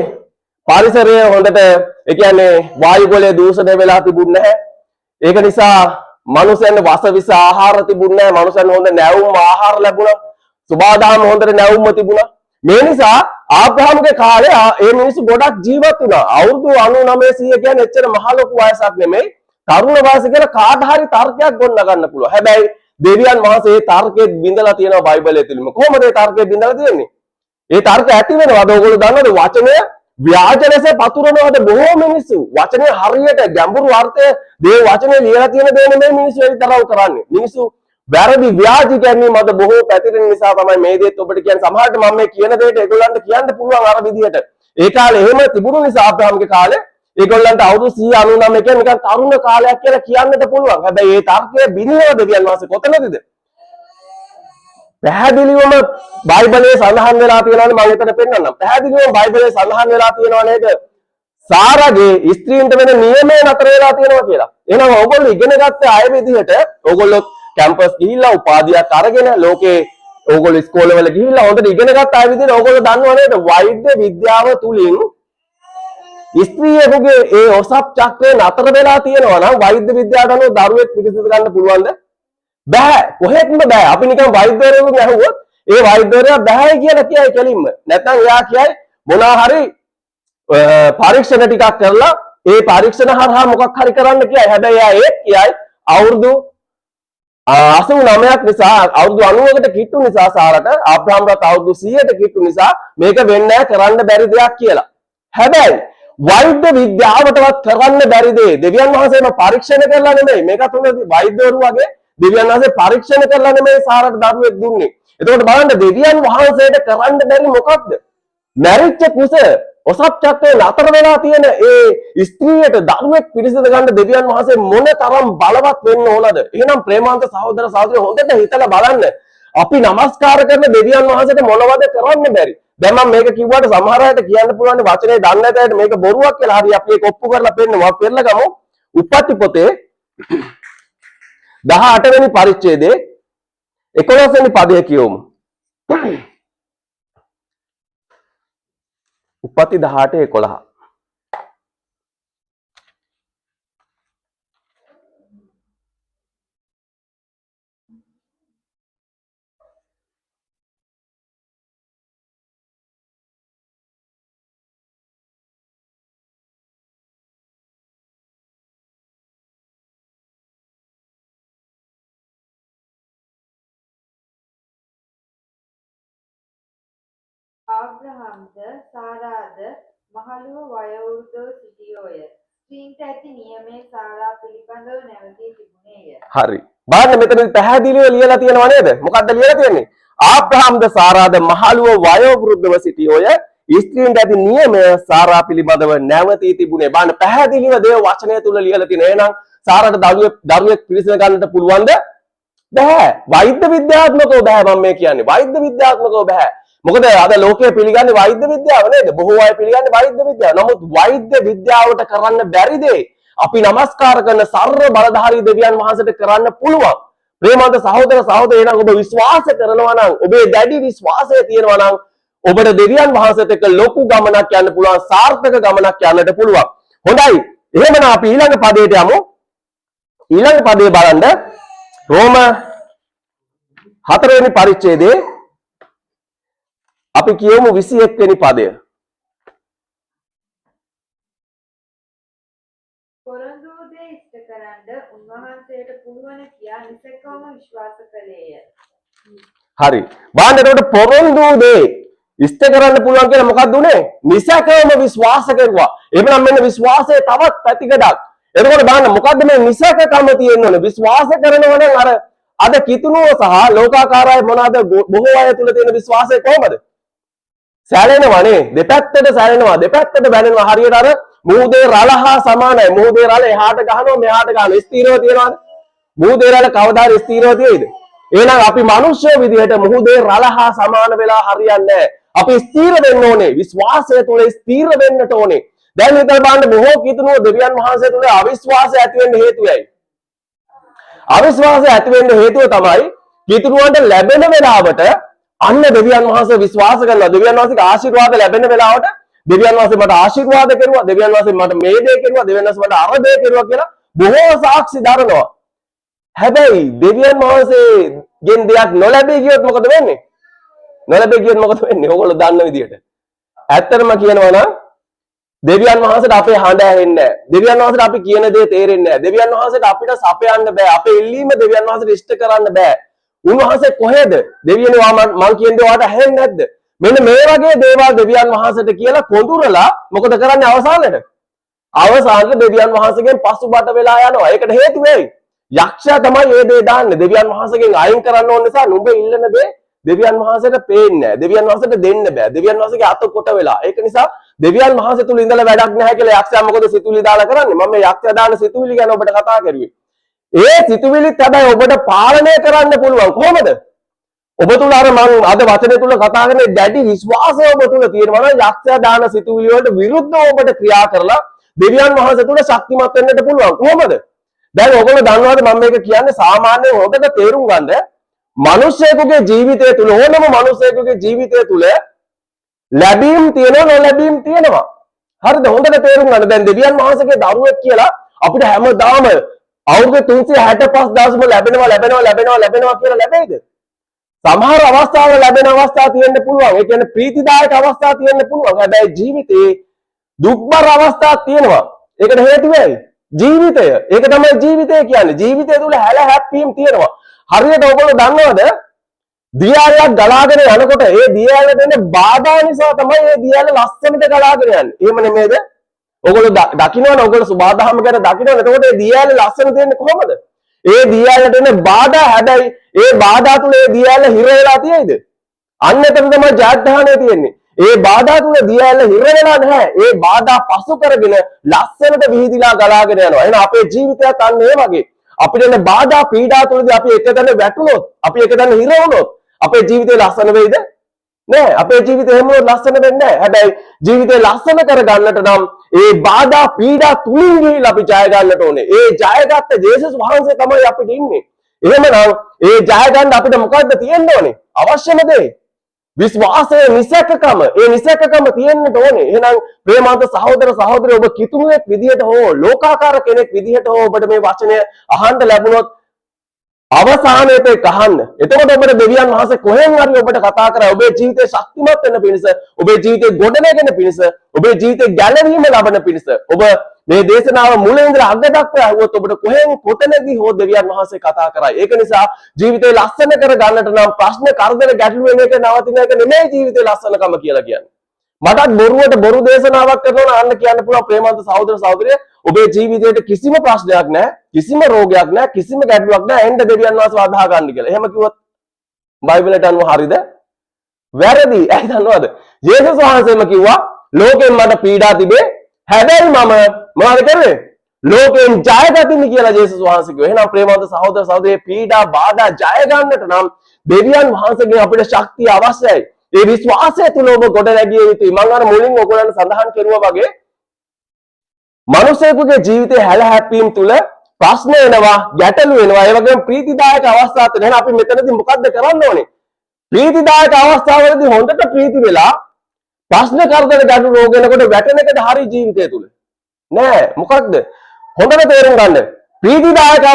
පරිසරය හොඳට ඒ කියන්නේ වායුගෝලය දූෂණය වෙලා තිබුණ නැහැ. ඒක නිසා මනුස්සයන් වස විස ආහාර තිබුණ නැහැ. මනුස්සයන් හොඳ නැවුම් ආහාර ලැබුණා. සුබාදාම හොඳට නැවුම්ම තිබුණා. මේ නිසා ආබ්‍රහම්ගේ කාලේ ඒ මිනිස්සු ගොඩක් ජීවත් වුණා. අවුරුදු 99 100 කියන්නේ එච්චර මහ ලොකු වයසක් නෙමෙයි. තරුණ වයස කියලා කාට හරි තර්කයක් ගොඩනගන්න පුළුවන්. හැබැයි දෙවියන් වහන්සේ ඒ තර්කෙත් බින්දලා තියෙනවා බයිබලයේ තුලින්ම. කොහොමද ඒ තර්කෙ බින්දලා තියෙන්නේ? ඒ තර්ක ඇති වෙනවද? ඔයගොල්ලෝ දන්නවද වචනය ව්‍යාජ ලෙස පතුරනවද බොහෝ මිනිස්සු? වචනය හරියට ගැඹුරු අර්ථය දේ වචනේ ලියලා තියෙන දේ නෙමෙයි මිනිස්සු ඒතරව කරන්නේ. මිනිස්සු වැරදි ව්‍යාජ ගැනීම අද බොහෝ පැතිරෙන නිසා තමයි මේ දේත් ඔබට කියන්නේ. සමහරට මම මේ කියන දෙයට ඒගොල්ලන්ට කියන්න පුළුවන් අර විදිහට. ඒ කාලේ එහෙම තිබුණු නිසා ආබ්‍රහම්ගේ කාලේ ඒගොල්ලන්ට අවුරුදු 199 කියන්නේ නිකන් තරුණ කාලයක් කියලා කියන්නට පුළුවන්. හැබැයි ඒ තර්කය බිනියව දෙවියන් වහන්සේ කොතනද? පැහැදිලිවම බයිබලයේ සඳහන් වෙලා තියෙනවානේ මම එතන පෙන්නන්නම්. පැහැදිලිවම බයිබලයේ සඳහන් වෙලා තියෙනවා නේද? සාරාගේ ස්ත්‍රීන්ට වෙන නියමය නතර වෙලා තියෙනවා කියලා. එහෙනම් ඕගොල්ලෝ ඉගෙන ගත්ත අය විදිහට ඕගොල්ලෝ කැම්පස් ගිහිල්ලා උපාධියක් අරගෙන ලෝකේ ඕගොල්ලෝ ඉස්කෝලවල ගිහිල්ලා හොඳට ඉගෙන ගත්ත අය විදිහට ඕගොල්ලෝ දන්නව නේද? වෛද්‍ය විද්‍යාව තුලින් ස්ත්‍රියෙකුගේ ඒ ඔසප් චක්‍රය නතර වෙලා තියෙනවා නම් වෛද්‍ය විද්‍යාවට අනුව දරුවෙක් පිළිසිඳ ගන්න පුළුවන්ද? බෑ. කොහෙත්ම බෑ. අපි නිකන් වෛද්‍යවරුන් ඇහුවොත් ඒ වෛද්‍යවරයා බෑයි කියලා කියයි කෙලින්ම. නැත්නම් එයා කියයි මොනවා හරි පරීක්ෂණ ටිකක් කරලා ඒ පරීක්ෂණ හරහා මොකක් හරි කරන්න කියයි. හැබැයි එයා ඒත් කියයි අවුරුදු 89ක් නිසා අවුරුදු 90කට කිට්ටු නිසා සාරට ආබ්‍රහම්ට අවුරුදු 100ට කිට්ටු නිසා මේක වෙන්නේ නැහැ කරන්න බැරි දෙයක් කියලා. හැබැයි වෛද්‍ය විද්‍යාවටවත් කරන්න බැරි දේ දෙවියන් වහන්සේම පරීක්ෂණ කරලා නෙමෙයි මේක තුන වෛද්‍යවරු වගේ දෙවියන් වහන්සේ පරීක්ෂණ කරලා නෙමෙයි සාරට දරුවෙක් දුන්නේ. එතකොට බලන්න දෙවියන් වහන්සේට කරන්න බැරි මොකක්ද? මැරිච්ච කුස ඔසප් චක්‍රේ නතර වෙලා තියෙන ඒ ස්ත්‍රියට දරුවෙක් පිරිසිදු ගන්න දෙවියන් වහන්සේ මොන තරම් බලවත් වෙන්න ඕනද? එහෙනම් ප්‍රේමාන්ත සහෝදර සහෝදරිය හොඳට හිතලා බලන්න. අපි নমස්කාර කරන දෙවියන් වහන්සේට මොනවද කරන්න බැරි? දැන් මම මේක කිව්වට සමහර අයට කියන්න පුළුවන් වචනේ දන්නේ නැත අයට මේක බොරුවක් කියලා. හරි අපි ඒක ඔප්පු කරලා පෙන්නනවා. පෙරලා ගමු. උප්පත්ති පොතේ 18 වෙනි පරිච්ඡේදයේ 11 වෙනි පදය කියවමු. උප්පත්ති 18:11. ආබ්‍රහම්ද සාරාද මහලුව වයෝවෘද්ධව සිටියෝය. ස්ත්‍රීන්ට ඇති නියමයේ සාරා පිළිබඳව නැවතී තිබුණේය. හරි. බලන්න මෙතන පැහැදිලිව ලියලා තියෙනව නේද? මොකක්ද ලියලා තියෙන්නේ? ආබ්‍රහම්ද සාරාද මහලුව වයෝවෘද්ධව සිටියෝය. ස්ත්‍රීන්ට ඇති නියමය සාරා පිළිබඳව නැවතී තිබුණේ. බලන්න පැහැදිලිව දේව වචනය තුල ලියලා තියෙනවා. එහෙනම් සාරාට දරුවෙක් පිළිසඳ ගන්නට පුළුවන්ද? බෑ. වෛද්‍ය විද්‍යාත්මකව බෑ මම මේ කියන්නේ. වෛද්‍ය විද්‍යාත්මකව බෑ. මොකද අද ලෝකයේ පිළිගන්නේ වෛද්‍ය විද්‍යාව නේද? බොහෝ අය පිළිගන්නේ වෛද්‍ය විද්‍යාව. නමුත් වෛද්‍ය විද්‍යාවට කරන්න බැරි දේ අපි নমස්කාර කරන සර්ව බලධාරී දෙවියන් වහන්සේට කරන්න පුළුවන්. ප්‍රේමවන්ත සහෝදර සහෝදරියන් ඔබ විශ්වාස කරනවා නම් ඔබේ දැඩි විශ්වාසය තියෙනවා නම් ඔබට දෙවියන් වහන්සේට එක්ක ලොකු ගමනක් යන්න පුළුවන්. සාර්ථක ගමනක් යන්නට පුළුවන්. හොඳයි. එහෙමනම් අපි ඊළඟ පදයට යමු. ඊළඟ පදේ බලන්න රෝම 4 වෙනි පරිච්ඡේදයේ අපි කියමු 21 වෙනි පදය. පොරොන්දු දේ ඉෂ්ට කරන්න උන්වහන්සේට පුළුවන් කියා නිසකවම විශ්වාස කළේය. හරි. බලන්න එතකොට පොරොන්දු දේ ඉෂ්ට කරන්න පුළුවන් කියලා මොකක්ද උනේ? නිසකවම විශ්වාස කරුවා. එහෙනම් මෙන්න විශ්වාසයේ තවත් පැතිකඩක්. එතකොට බලන්න මොකද්ද මේ නිසකකම තියෙන්න ඕනේ? විශ්වාස කරනවා නම් අර අද කිතුනුව සහ ලෝකාකාරය මොනවාද බොහෝ අය තුල තියෙන විශ්වාසය කොහමද? සැලෙනවනේ. දෙපැත්තට සැලෙනවා. දෙපැත්තට බැලෙනවා. හරියට අර මුහුදේ රළ හා සමානයි. මුහුදේ රළ එහාට ගහනවා මෙහාට ගහනවා. ස්ථිරව තියනවාද? මුහුදේ රළ කවදා හරි ස්ථිරව තියෙයිද? එහෙනම් අපි මිනිස්සු විදිහට මුහුදේ රළ හා සමාන වෙලා හරියන්නේ නැහැ. අපි ස්ථිර වෙන්න ඕනේ. විශ්වාසය තුළ ස්ථිර වෙන්නට ඕනේ. දැන් හිතලා බලන්න බොහෝ කිතුනුව දෙවියන් වහන්සේ තුළ අවිශ්වාසය ඇති වෙන්න හේතුව ඇයි? අවිශ්වාසය ඇති වෙන්න හේතුව තමයි කිතුනුවන්ට ලැබෙන වෙලාවට අන්න දෙවියන් වහන්සේ විශ්වාස කරනවා. දෙවියන් වහන්සේගේ ආශිර්වාද ලැබෙන වෙලාවට දෙවියන් වහන්සේ මට ආශිර්වාද කරුවා. දෙවියන් වහන්සේ මට මේ දේ කරුවා. දෙවියන් වහන්සේ මට අර දේ කරුවා කියලා බොහෝ සාක්ෂි දරනවා. හැබැයි දෙවියන් වහන්සේගෙන් දෙයක් නොලැබී ගියොත් මොකද වෙන්නේ? නොලැබී ගියොත් මොකද වෙන්නේ? ඕගොල්ලෝ දන්න විදිහට. ඇත්තටම කියනවා නම් දෙවියන් වහන්සේට අපේ හඬ ඇහෙන්නේ නැහැ. දෙවියන් වහන්සේට අපි කියන දේ තේරෙන්නේ නැහැ. දෙවියන් වහන්සේට අපිට සපයන්න බෑ. අපේ ඉල්ලීම දෙවියන් වහන්සේට ඉෂ්ට කරන්න බෑ. උන්වහන්සේ කොහෙද? දෙවියනේ මං කියන්නේ ඔයාට ඇහෙන්නේ නැද්ද? මෙන්න මේ වගේ දේවල් දෙවියන් වහන්සේට කියලා කොඳුරලා මොකද කරන්නේ අවසානයේ? අවසානයේ දෙවියන් වහන්සේගෙන් පසුබට වෙලා යනවා. ඒකට හේතුව වෙයි. යක්ෂයා තමයි මේ දේ දාන්නේ. දෙවියන් වහන්සේගෙන් අයින් කරන්න ඕන නිසා නුඹ ඉල්ලන දේ දෙවියන් වහන්සේට පේන්නේ නැහැ. දෙවියන් වහන්සේට දෙන්න බෑ. දෙවියන් වහන්සේගේ අත කොට වෙලා. ඒක නිසා දෙවියන් වහන්සේ තුල ඉඳලා වැඩක් නැහැ කියලා යක්ෂයා මොකද සිතුවිලි දාලා කරන්නේ? මම මේ යක්ෂයා දාන සිතුවිලි ගැන ඔබට කතා කරුවේ. ඒ සිතුවිලිත් හැබැයි ඔබට පාලනය කරන්න පුළුවන්. කොහොමද? ඔබ තුල අර මම අද වචනේ තුල කතා කරන්නේ දැඩි විශ්වාසය ඔබ තුල තියෙනවා නම් යක්ෂයා දාන සිතුවිලි වලට විරුද්ධව ඔබට ක්‍රියා කරලා දෙවියන් වහන්සේ තුල ශක්තිමත් වෙන්නට පුළුවන්. කොහොමද? දැන් ඔයගොල්ලෝ දන්නවද මම මේක කියන්නේ සාමාන්‍යයෙන් හොඳට තේරුම් ගන්න මිනිස්සෙකුගේ ජීවිතය තුල ඕනම මිනිස්සෙකුගේ ජීවිතය තුල ලැබීම් තියෙනවා නොලැබීම් තියෙනවා. හරිද? හොඳට තේරුම් ගන්න. දැන් දෙවියන් වහන්සේගේ දරුවෙක් කියලා අපිට හැමදාම අවුරුදු 365 දවසම ලැබෙනවා කියලා ලැබෙයිද? සමහර අවස්ථාවල ලැබෙන අවස්ථා තියෙන්න පුළුවන්. ඒ කියන්නේ ප්‍රීතිදායක අවස්ථා තියෙන්න පුළුවන්. හැබැයි ජීවිතේ දුක්බර අවස්ථා තියෙනවා. ඒකට හේතුව ඇයි? ජීවිතය. ඒක තමයි ජීවිතය කියන්නේ. ජීවිතය තුල හැල හැප්පීම් තියෙනවා. හරියට ඔයගොල්ලෝ දන්නවද? දියාලයක් ගලාගෙන යනකොට ඒ දියාලට එන බාධා නිසා තමයි ඒ දියාල ලස්සනට ගලාගෙන යන්නේ. එහෙම නෙමෙයිද? ඔයගොල්ලෝ දකින්නවනේ ඔයගොල්ලෝ සුබාදහම ගැන දකින්නවනේ. එතකොට ඒ දියාලේ ලස්සන දෙන්නේ කොහොමද? ඒ දියාලට එන බාධා හැබැයි ඒ බාධා තුල ඒ දියාල හිර වෙලා තියෙයිද? අන්න එතන තමයි ජයග්‍රහණය තියෙන්නේ. ඒ බාධා තුල දියාල හිර වෙලා නැහැ. ඒ බාධා පසු කරගෙන ලස්සනට විහිදිලා ගලාගෙන යනවා. එහෙනම් අපේ ජීවිතයත් අන්න ඒ වගේ. අපිට එන බාධා පීඩා තුලදී අපි එකතැන වැටුනොත්, අපි එකතැන හිර වුණොත් අපේ ජීවිතේ ලස්සන වෙයිද? නෑ. අපේ ජීවිතේ හැමෝම ලස්සන වෙන්නේ නැහැ. හැබැයි ජීවිතේ ලස්සන කරගන්නට නම් ඒ බාධා පීඩා තුලින් ගිහිල්ලා අපි ජය ගන්නට ඕනේ. ඒ ජයගත්ත ජේසුස් වහන්සේ තමයි අපිට ඉන්නේ. එහෙමනම් ඒ ජය ගන්න අපිට මොකද්ද තියෙන්න ඕනේ? අවශ්‍යම දේ විශ්වාසයේ නිසැකකම. ඒ නිසැකකම තියෙන්නට ඕනේ. එහෙනම් ප්‍රේමාන්ත සහෝදර සහෝදරිය, ඔබ කිතුණුවෙක් විදිහට හෝ ලෝකාකාර කෙනෙක් විදිහට හෝ ඔබට මේ වචනය අහන්න ලැබුණොත් අවසානයේත් ඒක අහන්න. එතකොට ඔබට දෙවියන් වහන්සේ කොහෙන් හරි ඔබට කතා කරා ඔබේ ජීවිතේ ශක්තිමත් වෙන්න පිණිස, ඔබේ ජීවිතේ ගොඩනගෙන පිණිස, ඔබේ ජීවිතේ ගැලවීම ලබන පිණිස, ඔබ මේ දේශනාව මුලින් ඉඳලා අග දක්වා අහුවොත් ඔබට කොහෙන් කොතනදී හෝ දෙවියන් වහන්සේ කතා කරා. ඒක නිසා ජීවිතේ ලස්සන කර ගන්නට නම් ප්‍රශ්න කරදර ගැටලු වෙන එක නවතින එක නෙමෙයි ජීවිතේ ලස්සනකම කියලා කියන්නේ. මටත් බොරුවට බොරු දේශනාවක් කරනවා අන්න කියන්න පුළුවන් ප්‍රේමන්ත සහෝදර සහෝදරිය, ඔබේ ජීවිතේට කිසිම ප්‍රශ්නයක් නැහැ, කිසිම රෝගයක් නැහැ, කිසිම ගැටලුවක් නැහැ, එන්න දෙවියන් වහන්සේ අදහා ගන්න කියලා. එහෙම කිව්වොත් බයිබලයට අනුව හරිද? වැරදි. ඇයි දන්නවද? ජේසුස් වහන්සේම කිව්වා ලෝකෙන් මට පීඩා තිබේ, හැබැයි මම මොනවද කරන්නේ? ලෝකෙන් ජය ගතිමි කියලා ජේසුස් වහන්සේ කිව්වා. එහෙනම් ප්‍රේමන්ත සහෝදර සහෝදරිය, පීඩා බාධා ජය ගන්නට නම් දෙවියන් වහන්සේගෙන් අපිට ශක්තිය අවශ්‍යයි. ඒ විශ්වාසය තුල ඔබ ගොඩ නැගිය යුතුයි. මම අර මුලින් ඔයගොල්ලන්ට සඳහන් කරුවා වගේ මනුස්සයෙකුගේ ජීවිතේ හැල හැප්පීම් තුල ප්‍රශ්න එනවා, ගැටලු එනවා, ඒ වගේම ප්‍රීතිදායක අවස්ථා තියෙනවා. එහෙනම් අපි මෙතනදී මොකද්ද කරන්න ඕනේ? ප්‍රීතිදායක අවස්ථාවලදී හොඳට ප්‍රීති වෙලා ප්‍රශ්න කරදර ගැටලු රෝග එනකොට වැටෙන එකද හරි ජීවිතය තුල නෑ. මොකක්ද? හොඳට තේරුම් ගන්න. ප්‍රීතිදායක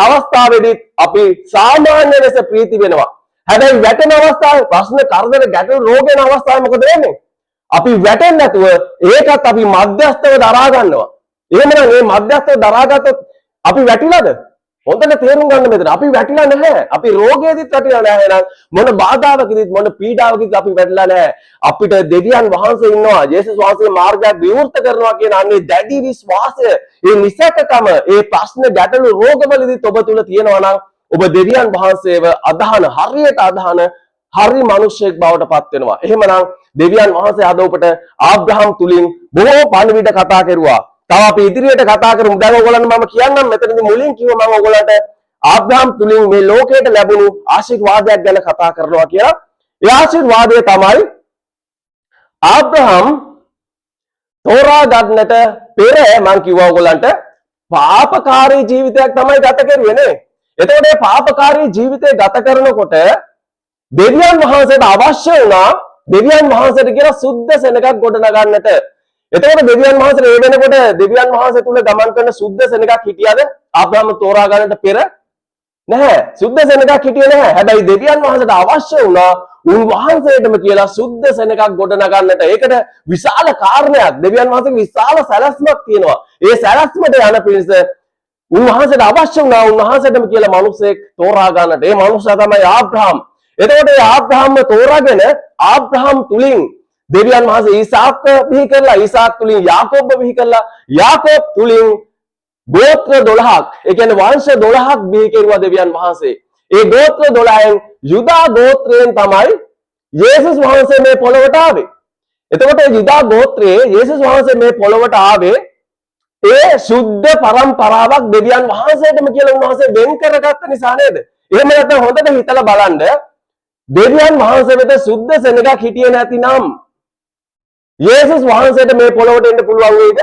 අවස්ථාවේදී අපි සාමාන්‍ය ලෙස ප්‍රීති වෙනවා. හැබැයි වැටෙන අවස්ථාවේ ප්‍රශ්න කරදර ගැටලු රෝග එන අවස්ථාවේ මොකද වෙන්නේ? අපි වැටෙන්නේ නැතුව ඒකත් අපි මධ්‍යස්ථව දරා ගන්නවා. එහෙමනම් මේ මධ්‍යස්ථව දරාගත්තොත් අපි වැටිලාද? හොඳට තේරුම් ගන්න මෙතන. අපි වැටිලා නැහැ. අපි රෝගයේදීත් වැටිලා නැහැ. එහෙනම් මොන බාධාවකදීත් මොන පීඩාවකදීත් අපි වැටිලා නැහැ. අපිට දෙවියන් වහන්සේ ඉන්නවා. ජේසුස් වහන්සේ මාර්ගය විවෘත කරනවා කියන අන්නේ දැඩි විශ්වාසය, ඒ නිසකකම, ඒ ප්‍රශ්න ගැටලු රෝගවලදීත් ඔබ තුල තියෙනවා නම් ඔබ දෙවියන් වහන්සේව අදහන, හරියට අදහන හරි මිනිසෙක් බවට පත් වෙනවා. එහෙමනම් දෙවියන් වහන්සේ අද ඔබට ආබ්‍රහම් තුලින් බොහෝ පණිවිඩ කතා කරුවා. තව අපි ඉදිරියට කතා කරමු. දැන් ඔයගොල්ලන්ට මම කියන්නම්, මෙතනදී මුලින් කිව්වා මම ඔයගොල්ලන්ට ආබ්‍රහම් තුලින් මේ ලෝකයට ලැබුණු ආශිර්වාදයක් ගැන කතා කරනවා කියලා. ඒ ආශිර්වාදය තමයි ආබ්‍රහම් තෝරා ගන්නට පෙර මම කිව්වා ඔයගොල්ලන්ට පාපකාරී ජීවිතයක් තමයි ගත කරුවේ නේ. එතකොට මේ පාපකාරී ජීවිතය ගත කරනකොට දෙවියන් වහන්සේට අවශ්‍ය වුණා දෙවියන් වහන්සේට කියලා සුද්ධ සෙනඟක් ගොඩනගන්නට. එතකොට දෙවියන් වහන්සේ ඒ වෙනකොට දෙවියන් වහන්සේ තුල ගමන් කරන සුද්ධ සෙනඟක් හිටියද? ආබ්‍රහම තෝරා ගන්නට පෙර නැහැ. සුද්ධ සෙනඟක් හිටියේ නැහැ. හැබැයි දෙවියන් වහන්සේට අවශ්‍ය වුණා උන්වහන්සේටම කියලා සුද්ධ සෙනඟක් ගොඩනගන්නට. ඒකට විශාල කාරණයක්, දෙවියන් වහන්සේගේ විශාල සැලැස්මක් තියෙනවා. ඒ සැලැස්මට යන පිණිස උන්වහන්සේට අවශ්‍ය වුණා උන්වහන්සේටම කියලා මිනිසෙක් තෝරා ගන්නට. ඒ මිනිසා තමයි ආබ්‍රහම්. එතකොට ඒ ආබ්‍රහම්ව තෝරාගෙන ආබ්‍රහම් තුලින් දෙවියන් වහන්සේ ඊසාක් බිහි කරලා, ඊසාක් තුලින් යාකෝබ් බිහි කරලා, යාකෝබ් තුලින් ගෝත්‍ර 12ක්, ඒ කියන්නේ වංශ 12ක් බිහි කෙරුවා දෙවියන් වහන්සේ. ඒ ගෝත්‍ර 12න් යුදා ගෝත්‍රයෙන් තමයි යේසුස් වහන්සේ මේ පොළොවට ආවේ. එතකොට ඒ යුදා ගෝත්‍රයේ යේසුස් වහන්සේ මේ පොළොවට ආවේ ඒ සුද්ධ පරම්පරාවක් දෙවියන් වහන්සේටම කියලා උන්වහන්සේ වෙන් කරගත්ත නිසා නේද? එහෙම නැත්නම් හොඳට හිතලා බලන්න, දෙවියන් වහන්සේ වෙත සුද්ධ සෙනඟක් හිටියේ නැතිනම් යේසුස් වහන්සේට මේ පොළොවට එන්න පුළුවන් වේද?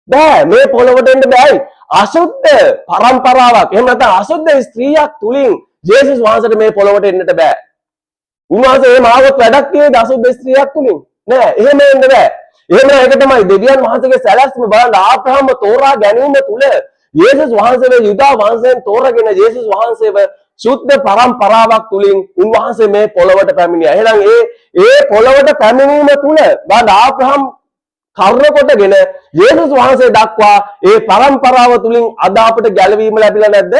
බෑ. මේ පොළොවට එන්න බෑයි. අසුද්ධ පරම්පරාවක්, එහෙම නැත්නම් අසුද්ධ ස්ත්‍රියක් තුලින් යේසුස් වහන්සේට මේ පොළොවට එන්නට බෑ. උන්වහන්සේ මේ මාවත වැඩක් තියෙද අසුද්ධ ස්ත්‍රියක් තුලින්? නෑ. එහෙම එන්න බෑ. එහෙම ඒක තමයි දෙවියන් වහන්සේගේ සැලැස්ම. බලන්න, ආබ්‍රහම තෝරා ගැනීම තුල යේසුස් වහන්සේව යුදා වංශයෙන් තෝරාගෙන යේසුස් වහන්සේව සුද්ධ පරම්පරාවක් තුලින් උන්වහන්සේ මේ පොළොවට පැමිණියා. එහෙනම් ඒ පොළොවට පැමිණීම තුල බලන්න ආබ්‍රහම් කර්ණ කොටගෙන යේසුස් වහන්සේ දක්වා ඒ පරම්පරාව තුලින් අද අපට ගැලවීම ලැබිලා නැද්ද?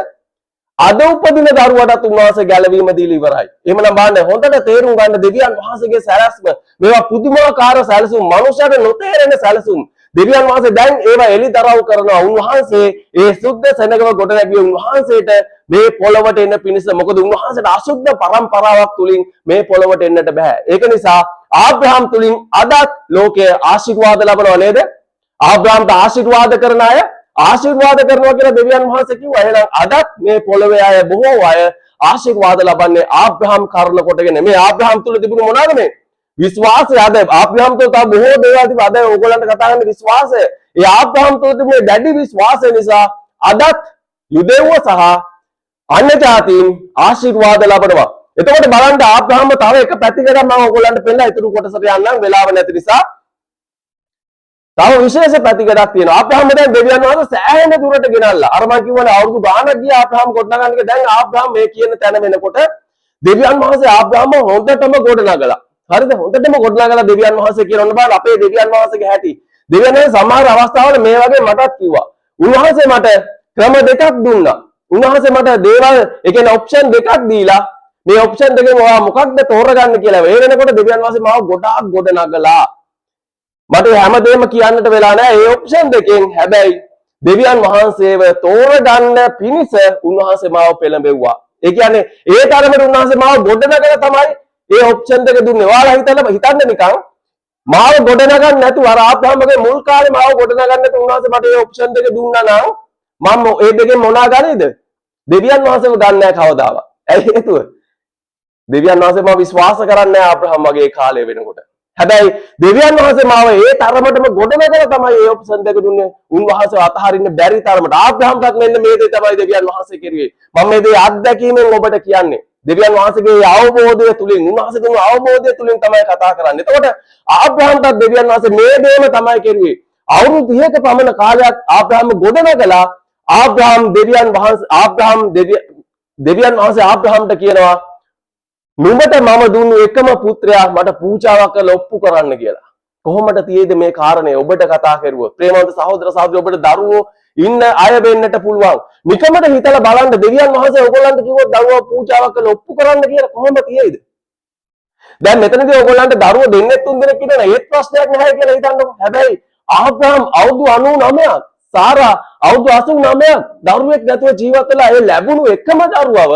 අද උපදින දරුවටත් උන්වහන්සේ ගැලවීම දීලා ඉවරයි. එහෙමනම් බලන්න, හොඳට තේරුම් ගන්න දෙවියන් වහන්සේගේ සැලැස්ම. මේවා පුදුමාකාර සැලසුම්, මනුෂ්‍යයට නොතේරෙන සැලසුම්. දෙවියන් වහන්සේ දැන් ඒවා එලිදරව් කරනවා. උන්වහන්සේ ඒ සුද්ධ සෙනගව ගොඩ නැගිය උන්වහන්සේට මේ පොළවට එන්න පිණිස. මොකද උන්වහන්සේට අසුද්ධ පරම්පරාවක් තුලින් මේ පොළවට එන්නට බෑ. ඒක නිසා ආබ්‍රහම් තුලින් අදත් ලෝකයේ ආශිර්වාද ලබනවා නේද? ආබ්‍රහම්ට ආශිර්වාද කරන අය ආශිර්වාද කරනවා කියලා දෙවියන් වහන්සේ කිව්වා. එහෙනම් අදත් මේ පොළවේ අය බොහෝ අය ආශිර්වාද ලබන්නේ ආබ්‍රහම් කරුණ කොටගෙන. මේ ආබ්‍රහම් තුල තිබුණ මොනවාද මේ? විශ්වාසය. අද ආබ්‍රහම් තුල තව බොහෝ දේවල් තිබුණා. අද ඕගොල්ලන්ට කතා කරන විශ්වාසය. ඒ ආබ්‍රහම් තුල තිබුණේ දැඩි විශ්වාසය නිසා අදත් යුදෙව්ව සහ අන්‍ය ජාතීන් ආශිර්වාද ලබනවා. එතකොට බලන්න ආබ්‍රහම් තව එක පැතිකඩක් මම ඕගොල්ලන්ට පෙන්නලා ඊටු කොටසට යන්නම් වෙලාව නැති නිසා. තව විශේෂ පැතිකඩක් තියෙනවා. ආබ්‍රහම් දැන් දෙවියන් වහන්සේ සෑහෙන දුරට ගෙනල්ලා. අර මම කියවනේ අවුරුදු ගාණක් ගියා ආබ්‍රහම් ගොඩනගන්න එක. දැන් ආබ්‍රහම් මේ කියන තැන වෙනකොට දෙවියන් වහන්සේ ආබ්‍රහම් හොඳටම ගොඩනගලා. හරිද? හොඳටම ගොඩනගලා දෙවියන් වහන්සේ කියනවා බලන්න අපේ දෙවියන් වහන්සේගේ හැටි. දෙවියන් වහන්සේ සමහර අවස්ථාවල මේ වගේ මටත් කිව්වා. උන්වහන්සේ මට ක්‍රම දෙකක් දුන්නා. උන්වහන්සේ මට දේවල් ඒ කියන්නේ ඔප්ෂන් දෙකක් දීලා මේ ඔප්ෂන් දෙකෙන් ඔයා මොකක්ද තෝරගන්න කියලා. ඒ වෙනකොට දෙවියන් වහන්සේ මාව ගොඩාක් ගොඩනගලා. මට හැමදේම කියන්නට වෙලා නැහැ. ඒ ඔප්ෂන් දෙකෙන් හැබැයි දෙවියන් වහන්සේව තෝරගන්න පිණිස උන්වහන්සේ මාව පෙළඹෙව්වා. ඒ කියන්නේ ඒ තරමට උන්වහන්සේ මාව ගොඩනගලා තමයි ඒ ඔප්ෂන් දෙක දුන්නේ. ඔයාලා හිතන්න නිකන් මාව ගොඩනගන්න නැතුව අර ආබ්‍රහම්ගේ මුල් කාලේ මාව ගොඩනගන්න නැතුව උන්වහන්සේ මට ඒ ඔප්ෂන් දෙක දුන්නා නම් මම ඒ දෙකෙන් මොනවා ගන්නේද? දෙවියන් වහන්සේව ගන්න නැහැ කවදාවත්. ඇයි හේතුව? දෙවියන් වහන්සේ මාව විශ්වාස කරන්නේ නැහැ ආබ්‍රහම් වගේ කාලේ වෙනකොට. හැබැයි දෙවියන් වහන්සේ මාව ඒ තරමටම ගොඩනගලා තමයි ඒ ඔප්ෂන් දෙක දුන්නේ. උන්වහන්සේ අතහරින්න බැරි තරමට. ආබ්‍රහම්ටත් මෙන්න මේ දේ තමයි දෙවියන් වහන්සේ කෙරුවේ. මම මේ දේ අත්දැකීමෙන් ඔබට කියන්නේ. දෙවියන් වහන්සේගේ අවබෝධය තුලින් උන්වහන්සේ දුන්න අවබෝධය තුලින් තමයි කතා කරන්නේ. එතකොට ආබ්‍රහම්ටත් දෙවියන් වහන්සේ මේ දේම තමයි කෙරුවේ. අවුරුදු 30ක පමණ කාලයක් ආබ්‍රහම් ගොඩනගලා ආබ්‍රහම් දෙවියන් වහන්සේ ආබ්‍රහම්ට කියනවා නුඹට මම දුන්නු එකම පුත්‍රයා මට පූජාවක් කරලා ඔප්පු කරන්න කියලා. කොහොමද තියේද මේ කාරණේ ඔබට කතා කරුවොත්? ප්‍රේමවන්ත සහෝදර සහෝදරියෝ ඔබට දරුවෝ ඉන්න අය වෙන්නට පුළුවන්. නිකමට හිතලා බලන්න දෙවියන් වහන්සේ ඔයගොල්ලන්ට කිව්වොත් දරුවෝ පූජාවක් කරලා ඔප්පු කරන්න කියලා කොහොමද තියේද? දැන් මෙතනදී ඔයගොල්ලන්ට දරුවෝ දෙන්නේ තුන් දෙනෙක් ඉන්නවා. ඒත් ප්‍රශ්නයක් නැහැ කියලා හිතන්නකො. හැබැයි ආබ්‍රහම් අවුරුදු 99ක් සාරා අවුරුදු 89ක් දරුවෙක් නැතුව ජීවත් වෙලා ඒ ලැබුණු එකම දරුවව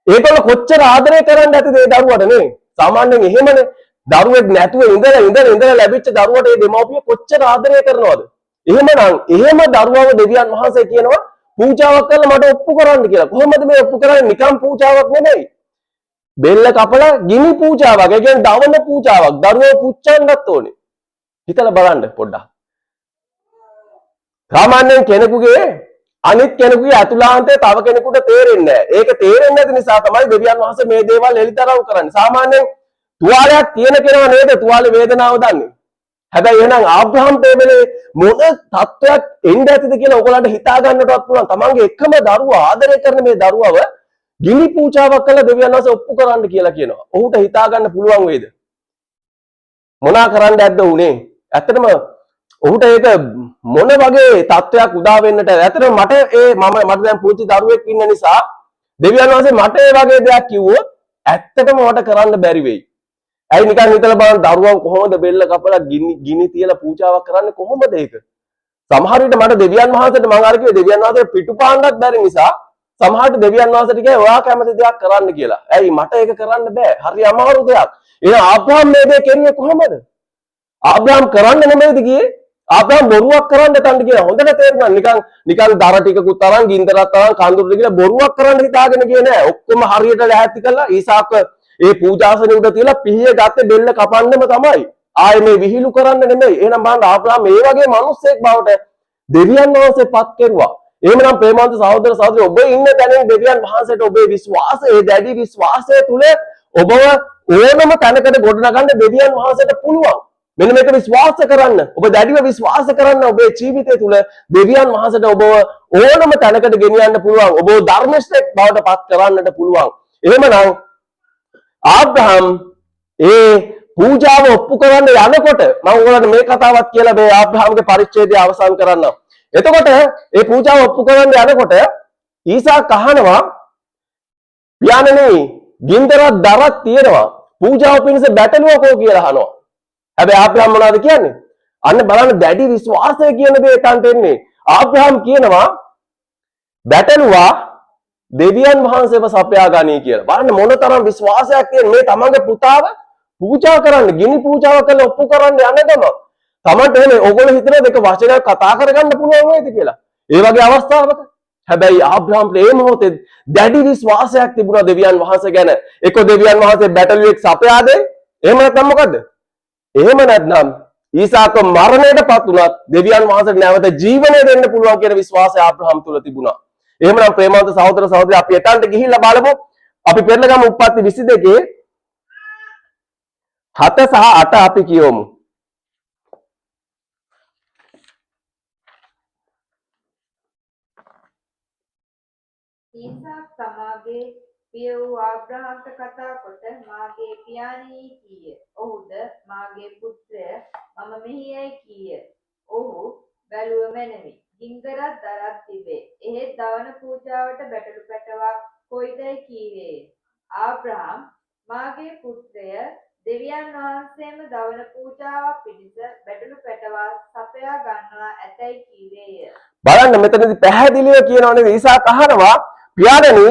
ඒකල කොච්චර ආදරය කරන්න ඇතිද ඒ දරුවට නේ? සාමාන්‍යයෙන් එහෙමනේ. දරුවෙක් නැතුව ඉඳලා ලැබිච්ච දරුවට ඒ දෙමව්පිය කොච්චර ආදරය කරනවද? එහෙමනම් එහෙම දරුවව දෙවියන් වහන්සේ කියනවා පූජාවක් කරලා මට ඔප්පු කරන්න කියලා. කොහොමද මේ ඔප්පු කරන්නේ? නිකම් පූජාවක් නෙමෙයි. බෙල්ල කපලා ගිනි පූජාවක්. ඒ කියන්නේ දවන පූජාවක්. දරුවෝ පුච්චන්නත් ඕනේ. හිතලා බලන්න පොඩ්ඩක්. සාමාන්‍යයෙන් කෙනෙකුගේ අනිත් කෙනෙකුගේ අතුලාන්තය තව කෙනෙකුට තේරෙන්නේ නැහැ. ඒක තේරෙන්නේ නැති නිසා තමයි දෙවියන් වහන්සේ මේ දේවල් එලිතරව් කරන්නේ. සාමාන්‍යයෙන් තුවාලයක් තියෙන කෙනා නේද තුවාලේ වේදනාව දන්නේ. හැබැයි එහෙනම් ආබ්‍රහම්ට මේ මොන තත්වයක් එන්න ඇතිද කියලා ඔයගොල්ලන්ට හිතා ගන්නටවත් පුළුවන්. තමන්ගේ එකම දරුවා ආදරය කරන මේ දරුවව ගිනි පූජාවක් කළා දෙවියන් වහන්සේ ඔප්පු කරන්න කියලා කියනවා. ඔහුට හිතා ගන්න පුළුවන් වේද? මොනා කරන්න ඇද්ද උනේ? ඇත්තටම ඔහුට ඒක මොන වගේ තත්වයක් උදා වෙන්නට ඇත්තටම මට දැන් පුංචි දරුවෙක් ඉන්න නිසා දෙවියන් වහන්සේ මට ඒ වගේ දෙයක් කිව්වොත් ඇත්තටම මට කරන්න බැරි වෙයි. ඇයි නිකන් හිතලා බලන්න දරුවෝ කොහොමද බෙල්ල කපලා ගිනි තියලා පූජාවක් කරන්නේ කොහොමද ඒක? සමහර විට මට දෙවියන් වහන්සේට මම අර කිව්වේ දෙවියන් වහන්සේ පිටුපාන්නත් බැරි නිසා සමහරට දෙවියන් වහන්සේට කිව්වා ඔයා කැමති දෙයක් කරන්න කියලා. ඇයි මට ඒක කරන්න බෑ. හරි අමාරු දෙයක්. එහෙනම් ආබ්‍රහම් මේ දේ කෙරුවේ කොහොමද? ආබ්‍රහම් කරන්න නෙමෙයිද ගියේ? ආබ්‍රහම් බොරුවක් කරන්න තන්න කියලා හොඳට තේරුණා. නිකන් දර ටිකකුත් තරම් ගින්දරක් තරම් කඳුරට කියලා බොරුවක් කරන්න හිතාගෙන ගියේ නෑ. ඔක්කොම හරියට ලැහැත්ති කළා. ඊසාක ඒ පූජාසනේ උඩ තියලා පිහිය ගත්තේ බෙල්ල කපන්නම තමයි. ආයේ මේ විහිළු කරන්න නෙමෙයි. එහෙනම් බලන්න ආබ්‍රහම් මේ වගේ මිනිස්සෙක් බවට දෙවියන් වහන්සේ පත් කෙරුවා. එහෙමනම් ප්‍රේමවන්ත සහෝදර සහෝදරියෝ ඔබ ඉන්න තැනින් දෙවියන් වහන්සේට ඔබේ විශ්වාසය, ඒ දැඩි විශ්වාසය තුල ඔබව ඕනම තැනකට ගොඩනගන්න දෙවියන් වහන්සේට පුළුවන්. මෙන්න මේක විශ්වාස කරන්න. ඔබ දැඩිව විශ්වාස කරන්න ඔබේ ජීවිතය තුල දෙවියන් වහන්සේට ඔබව ඕනම තැනකට ගෙනියන්න පුළුවන්. ඔබව ධර්මශ්‍රේෂ්ඨ බවට පත් කරන්නට පුළුවන්. එහෙමනම් ආබ්‍රහම් ඒ පූජාව ඔප්පු කරන්න යනකොට මම ඔයාලට මේ කතාවත් කියලා මේ ආබ්‍රහම්ගේ පරිච්ඡේදය අවසන් කරන්නම්. එතකොට ඒ පූජාව ඔප්පු කරන්න යනකොට ඊසාක් අහනවා පියාණෙනි ගින්දරක් දරක් තියෙනවා පූජාව පිණිස බැටළුවකෝ කියලා අහනවා. හැබැයි ආබ්‍රහම් මොනවද කියන්නේ? අන්න බලන්න දැඩි විශ්වාසය කියන දේ එතනට එන්නේ. ආබ්‍රහම් කියනවා බැටළුවා දෙවියන් වහන්සේව සපයා ගනී කියලා. බලන්න මොනතරම් විශ්වාසයක් තියෙන මේ තමන්ගේ පුතාව පූජා කරන්න, ගිනි පූජාව කරලා ඔප්පු කරන්න යන ගම. තමන්ට එන්නේ ඕගොල්ලෝ හිතන දෙක වචනයක් කතා කරගන්න පුළුවන් වේද කියලා. ඒ වගේ අවස්ථාවක හැබැයි ආබ්‍රහම්ට මේ මොහොතේ දැඩි විශ්වාසයක් තිබුණා දෙවියන් වහන්සේ ගැන. එක්ක දෙවියන් වහන්සේ බැටළුවෙක් සපයා දෙයි. එහෙම නැත්නම් මොකද්ද? එහෙම නැත්නම් ඊසාක මරණයටපත් වුණත් දෙවියන් වහන්සේට නැවත ජීවනය දෙන්න පුළුවන් කියන විශ්වාසය ආබ්‍රහම් තුල තිබුණා. එහෙමනම් ප්‍රේමවන්ත සහෝදර සහෝදරි අපි එතනට ගිහිල්ලා බලමු. අපි පෙරලගම උප්පත්ති 22 7 සහ 8 අපි කියවමු. ඊසාක් තමාගේ පිය වූ ආබ්‍රහම්ට කතා කොට මාගේ පියාණී කීය. ඔහුද මාගේ පුත්‍රය මම මෙහියයි කීය. ඔහු බැලුව මැනවි. ගින්දරක් දරත් තිබේ. එහෙත් දවන පූජාවට බැටළු පැටවා කොයිදයි කීවේය. ආබ්‍රහම් මාගේ පුත්‍රය දෙවියන් වහන්සේම දවන පූජාවක් පිණිස බැටළු පැටවා සපයා ගන්නවා ඇතැයි කීවේය. බලන්න මෙතනදී පැහැදිලිව කියනවා නේද ඊසාක අහනවා පියාණනි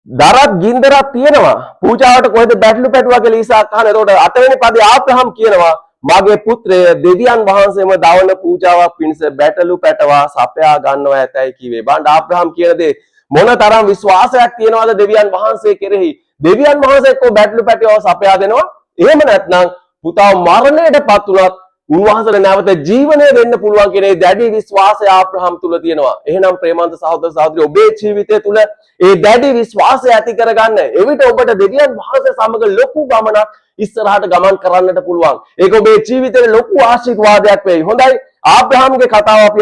දරත් ගින්දරක් තියෙනවා පූජාවට කොහෙද බැටළු පැටවා කියලා ඊසාක අහනවා. එතකොට 8 වෙනි පදේ ආබ්‍රහම් කියනවා මාගේ පුත්‍රය දෙවියන් වහන්සේම දවන පූජාවක් පිණිස බැටළු පැටවා සපයා ගන්නවා ඇතැයි කිව්වේ. බලන්න ආබ්‍රහම් කියන දේ මොනතරම් විශ්වාසයක් තියනවාද දෙවියන් වහන්සේ කෙරෙහි. දෙවියන් වහන්සේ එක්ක බැටළු පැටවව සපයා දෙනවා. එහෙම නැත්නම් පුතා මරණයටපත් වුණත් උන්වහන්සේට නැවත ජීවනය දෙන්න පුළුවන් කියන දැඩි විශ්වාසය ආබ්‍රහම් තුල තියෙනවා. එහෙනම් ප්‍රේමන්ත සහෝදර සහෝදරි ඔබේ ජීවිතය තුල ඒ දැඩි විශ්වාසය ඇති කරගන්න. එවිට ඔබට දෙවියන් වහන්සේ සමග ලොකු ගමනක් ඉස්සරහට ගමන් කරන්නට පුළුවන්. ඒක ඔබේ ජීවිතේ ලොකු ආශිර්වාදයක් වෙයි. හොඳයි ආබ්‍රහම්ගේ කතාව අපි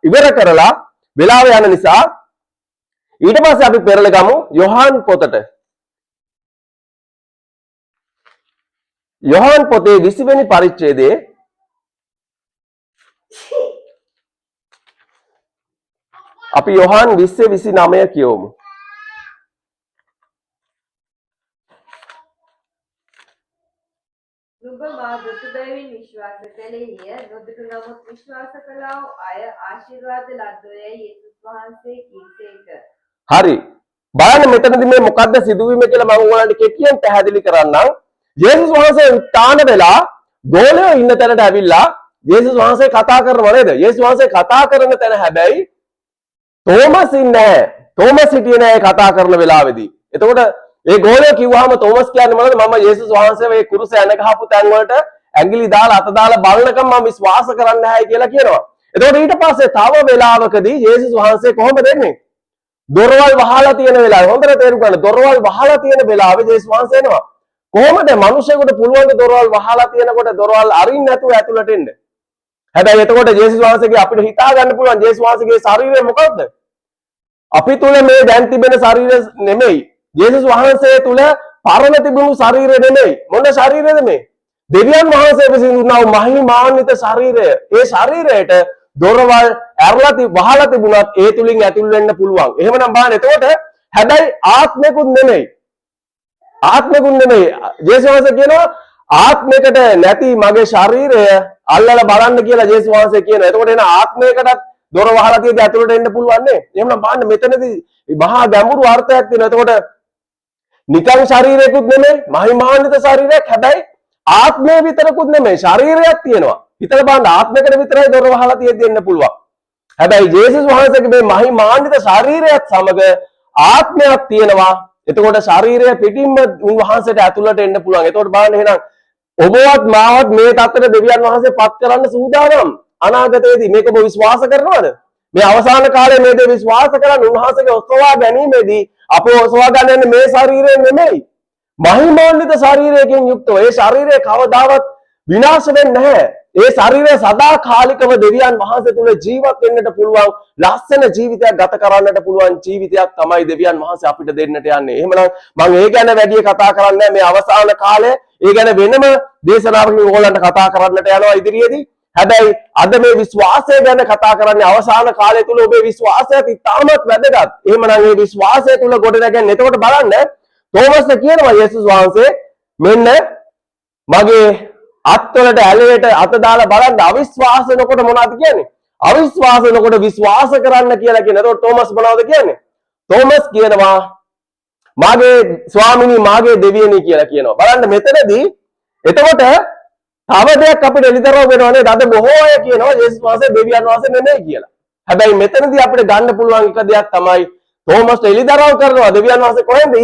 ඉවර කරලා වෙලාව යන නිසා ඊට පස්සේ අපි පෙරලගමු යොහාන් පොතට. යොහාන් පොතේ 20 වෙනි පරිච්ඡේදයේ අපි යොහාන් 20:29 කියවමු. නුඹ මා දුටු බැවින් විශ්වාස කළේය. නොදුටු නමුත් විශ්වාස කළා වූ අය ආශිර්වාද ලද්දෝයයි යේසුස් වහන්සේ කීසේක. හරි. බලන්න මෙතනදී මේ මොකද්ද සිදුවීම කියලා මම ඔයාලට කෙටියෙන් පැහැදිලි කරන්නම්. යේසුස් වහන්සේ උත්තාන වෙලා ගෝලයෝ ඉන්න තැනට ඇවිල්ලා යේසුස් වහන්සේ කතා කරනවා නේද? යේසුස් වහන්සේ කතා කරන තැන හැබැයි තෝමස් ඉන්නේ නැහැ. තෝමස් හිටියේ නැහැ කතා කරන වෙලාවේදී. එතකොට ඒ ගෝලයා කිව්වහම තෝමස් කියන්නේ මොනවද? මම යේසුස් වහන්සේ මේ කුරුස ඇන ගහපු තැන් වලට ඇඟිලි දාලා අත දාලා බලනකම් මම විශ්වාස කරන්නේ නැහැයි කියලා කියනවා. එතකොට ඊට පස්සේ තව වෙලාවකදී යේසුස් වහන්සේ කොහොමද එන්නේ? දොරවල් වහලා තියෙන වෙලාවේ හොඳට තේරුම් ගන්න. දොරවල් වහලා තියෙන වෙලාවේ යේසුස් වහන්සේ එනවා. කොහොමද මිනිසෙකුට පුළුවන් දොරවල් වහලා තියෙනකොට දොරවල් අරින්න නැතුව ඇතුළට එන්න? හැබැයි එතකොට යේසුස් වහන්සේගේ අපිට හිතා ගන්න පුළුවන් යේසුස් වහන්සේගේ ශරීරය මොකක්ද? අපි තුල මේ දැන් තිබෙන ශරීරය නෙමෙයි. යේසුස් වහන්සේ තුල පරණ තිබුණු ශරීරය නෙමෙයි. මොන ශරීරයද මේ? දෙවියන් වහන්සේ විසින් දුන්නා වූ මහිමාන්විත ශරීරය. ඒ ශරීරයට දොරවල් ඇරලා වහලා තිබුණත් ඒ තුලින් ඇතුල් වෙන්න පුළුවන්. එහෙමනම් බලන්න එතකොට හැබැයි ආත්මෙකුත් නෙමෙයි. ආත්මෙකුත් නෙමෙයි. යේසුස් වහන්සේ කියනවා ආත්මයකට නැති මගේ ශරීරය අල්ලලා බලන්න කියලා යේසුස් වහන්සේ කියනවා. එතකොට එන ආත්මයකටත් දොර වහලා තියෙද්දි ඇතුළට එන්න පුළුවන් නේ. එහෙනම් බලන්න මෙතනදී මහා ගැඹුරු අර්ථයක් තියෙනවා. එතකොට නිකන් ශරීරයකුත් නෙමෙයි, මහිමාන්විත ශරීරයක්. හැබැයි ආත්මය විතරකුත් නෙමෙයි, ශරීරයක් තියෙනවා. හිතලා බලන්න ආත්මයකට විතරයි දොර වහලා තියෙද්දි එන්න පුළුවන්. හැබැයි යේසුස් වහන්සේගේ මේ මහිමාන්විත ශරීරයත් සමග ආත්මයක් තියෙනවා. එතකොට ශරීරය පිටින්ම උන්වහන්සේට ඇතුළට එන්න පුළුවන්. එතකොට බලන්න එහෙනම් ඔබවත් මාවත් මේ தත්තර දෙවියන් වහන්සේ පත් කරන්න සූදානම්. අනාගතයේදී මේක ඔබ විශ්වාස කරනවද? මේ අවසාන කාලේ මේ දේ විශ්වාස කරන් උන්වහන්සේගේ ඔසවා ගැනීමේදී අපව ඔසවා ගන්න මේ ශරීරය නෙමෙයි. මහිමාන්විත ශරීරයකින් යුක්තව. ඒ ශරීරය කවදාවත් විනාශ වෙන්නේ නැහැ. ඒ ශරීරය සදාකාලිකව දෙවියන් වහන්සේ තුල ජීවත් වෙන්නට පුළුවන් ලස්සන ජීවිතයක් ගත කරන්නට පුළුවන් ජීවිතයක් තමයි දෙවියන් වහන්සේ අපිට දෙන්නට යන්නේ. එහෙමනම් මම ඒ ගැන වැඩි කතා කරන්නේ මේ අවසාන කාලේ ඒ ගැන වෙනම දේශනාවකින් ඕගොල්ලන්ට කතා කරන්නට යනවා ඉදිරියේදී. හැබැයි අද මේ විශ්වාසය ගැන කතා කරන්නේ අවසාන කාලය තුල ඔබේ විශ්වාසයත් ඉතාමත් වැදගත්. එහෙමනම් මේ විශ්වාසය තුල ගොඩනගන්නේ එතකොට බලන්න තෝමස් කියනවා යේසුස් වහන්සේ මෙන්න මගේ අත්වලට ඇලේට අත දාලා බලන්න අවිශ්වාස වෙනකොට මොනවද කියන්නේ? අවිශ්වාස වෙනකොට විශ්වාස කරන්න කියලා කියන. ඒතකොට තෝමස් මොනවද කියන්නේ? තෝමස් කියනවා මාගේ ස්වාමිනී මාගේ දෙවියනි කියලා කියනවා. බලන්න මෙතනදී එතකොට තව දෙයක් අපිට එළිදරව් වෙනවා නේද? අද බොහෝ අය කියනවා යේසුස් වහන්සේ දෙවියන් වහන්සේ නෙමෙයි කියලා. හැබැයි මෙතනදී අපිට ගන්න පුළුවන් එක දෙයක් තමයි තෝමස් එළිදරව් කරනවා දෙවියන් වහන්සේ කොහෙන්ද?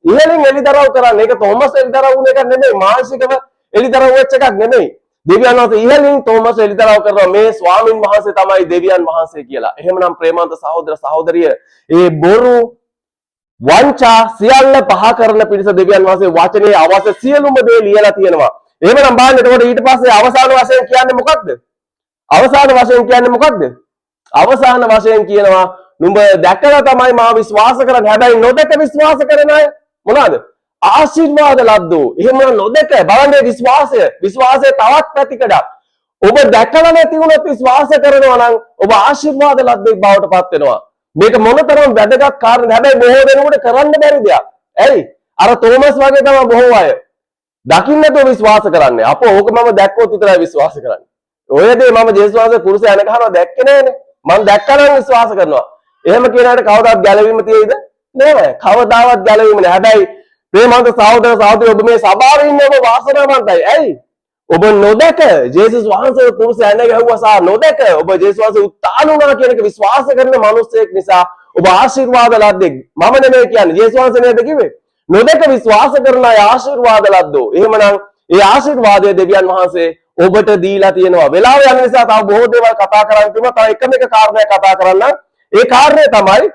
ඉහළින් එළිදරව් කරන්නේ. ඒක තෝමස් එළිදරව් වුණ එක නෙමෙයි. මානසිකව එළිදරව් වෙච්ච එකක් නෙමෙයි. දෙවියන් වහන්සේ ඉහළින් තෝමස් එළිදරව් කරනවා මේ ස්වාමින් වහන්සේ තමයි දෙවියන් වහන්සේ කියලා. එහෙමනම් ප්‍රේමවන්ත සහෝදර සහෝදරිය ඒ බොරු වංචා සියල්ල පහ කරන පිරිස දෙවියන් වහන්සේ වචනේ අවශ්‍ය සියලුම දේ ලියලා තියෙනවා. එහෙමනම් බලන්න එතකොට ඊට පස්සේ අවසාන වශයෙන් කියන්නේ මොකක්ද? අවසාන වශයෙන් කියන්නේ මොකක්ද? අවසාන වශයෙන් කියනවා නුඹ දැකලා තමයි මා විශ්වාස කරන්නේ. හැබැයි නොදක විශ්වාස කරන අය මොනවාද? ආශිර්වාද ලද්දෝ. එහෙම නොදක බලන්නේ විශ්වාසය තවත් පැතිකඩක්. ඔබ දැකලා නැති වුණත් විශ්වාස කරනවා නම් ඔබ ආශිර්වාද ලද්දෙක් බවට පත් වෙනවා. මේක මොනතරම් වැදගත් කාරණාවක්. හැබැයි බොහෝ දෙනෙකුට කරන්න බැරි දෙයක්. ඇයි? අර තෝමස් වගේ තමයි බොහෝ අය. දකින්න නැතුව විශ්වාස කරන්නේ. අපෝ ඕක මම දැක්කොත් විතරයි විශ්වාස කරන්නේ. ඔය දේ මම ජේසුස් වහන්සේ කුරුසේ යන ගහනවා දැක්කේ නෑනේ. මම දැක්කම විශ්වාස කරනවා. එහෙම කියන අයට කවදාවත් ගැලවීම තියෙයිද? නෑ. කවදාවත් ගැලවීම නෑ. හැබැයි ප්‍රේමවන්ත සහෝදර සහෝදරිය ඔබ මේ සභාවේ ඉන්නේ ඔබ වාසනාවන්තයි. ඇයි? ඔබ නොදක ජේසුස් වහන්සේ කුරුසේ යන ගැහුවා සහ නොදක ඔබ ජේසුස් වහන්සේ උත්තාන වුණා කියන එක විශ්වාස කරන මිනිස්සෙක් නිසා ඔබ ආශිර්වාද ලද්දෙක්. මම නෙමෙයි කියන්නේ ජේසුස් වහන්සේ නේද කිව්වේ? නොදක විශ්වාස කරන අය ආශිර්වාද ලද්දෝ. එහෙමනම් ඒ ආශිර්වාදය දෙවියන් වහන්සේ ඔබට දීලා තියෙනවා. වෙලාව යන නිසා තව බොහෝ දේවල් කතා කරන්න තිබුණා. තව එකම එක කාරණයක් කතා කරන්න. ඒ කාරණය තමයි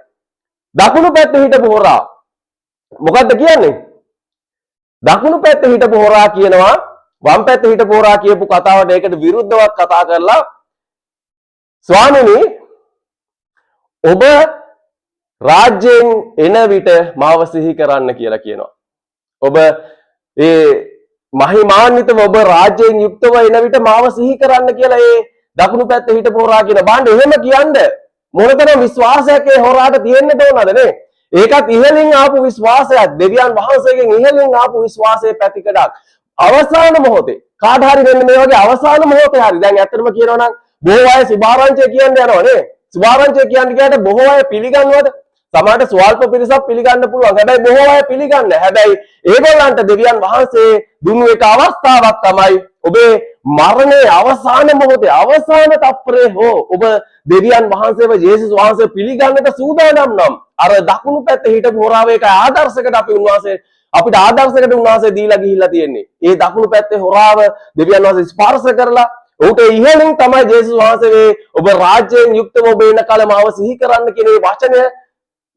දකුණු පැත්තේ හිටපු හොරා. මොකද්ද කියන්නේ? දකුණු පැත්තේ හිටපු හොරා කියනවා වම් පැත්තේ හිටපු හොරා කියපු කතාවට ඒකට විරුද්ධවත් කතා කරලා ස්වාමිනී ඔබ රාජ්‍යයෙන් එන විට මාව සිහි කරන්න කියලා කියනවා. ඔබ ඒ මහිමාන්විතව ඔබ රාජ්‍යයෙන් යුක්තව එන විට මාව සිහි කරන්න කියලා ඒ දකුණු පැත්තේ හිටපු හොරා කියන බාණ්ඩ එහෙම කියන්නේ මොනතරම් විශ්වාසයක් ඒ හොරාට තියෙන්න ඕනද නේ? ඒකත් ඉහළින් ආපු විශ්වාසයක්. දෙවියන් වහන්සේගෙන් ඉහළින් ආපු විශ්වාසයේ පැතිකඩක්. අවසාන මොහොතේ කාට හරි වෙන්න මේ වගේ අවසාන මොහොතේ හරි දැන් ඇත්තටම කියනවා නම් බොහෝ අය සුභාරංචිය කියන්නේ යනවා නේ. සුභාරංචිය කියන්නේ කියකට බොහෝ අය පිළිගන්නවද? සමහරට ස්වල්ප පිරිසක් පිළිගන්න පුළුවන්. හැබැයි බොහෝ අය පිළිගන්නේ. හැබැයි ඒගොල්ලන්ට දෙවියන් වහන්සේ දුන්නු එක අවස්ථාවක් තමයි ඔබේ මරණයේ අවසාන මොහොතේ අවසාන තප්පරේ හෝ ඔබ දෙවියන් වහන්සේව යේසුස් වහන්සේ පිළිගන්නට සූදානම් නම් අර දකුණු පැත්තේ හිටපු හොරාව එක ආදර්ශයකට අපිට ආදර්ශයකට උන්වහන්සේ දීලා ගිහිල්ලා තියෙන්නේ. ඒ දකුණු පැත්තේ හොරාව දෙවියන් වහන්සේ ස්පර්ශ කරලා ඔහුට ඉහළින් තමයි යේසුස් වහන්සේ ඔබ රාජ්‍යයෙන් යුක්තව ඔබ එන කලමාව සිහි කරන්න කියන මේ වචනය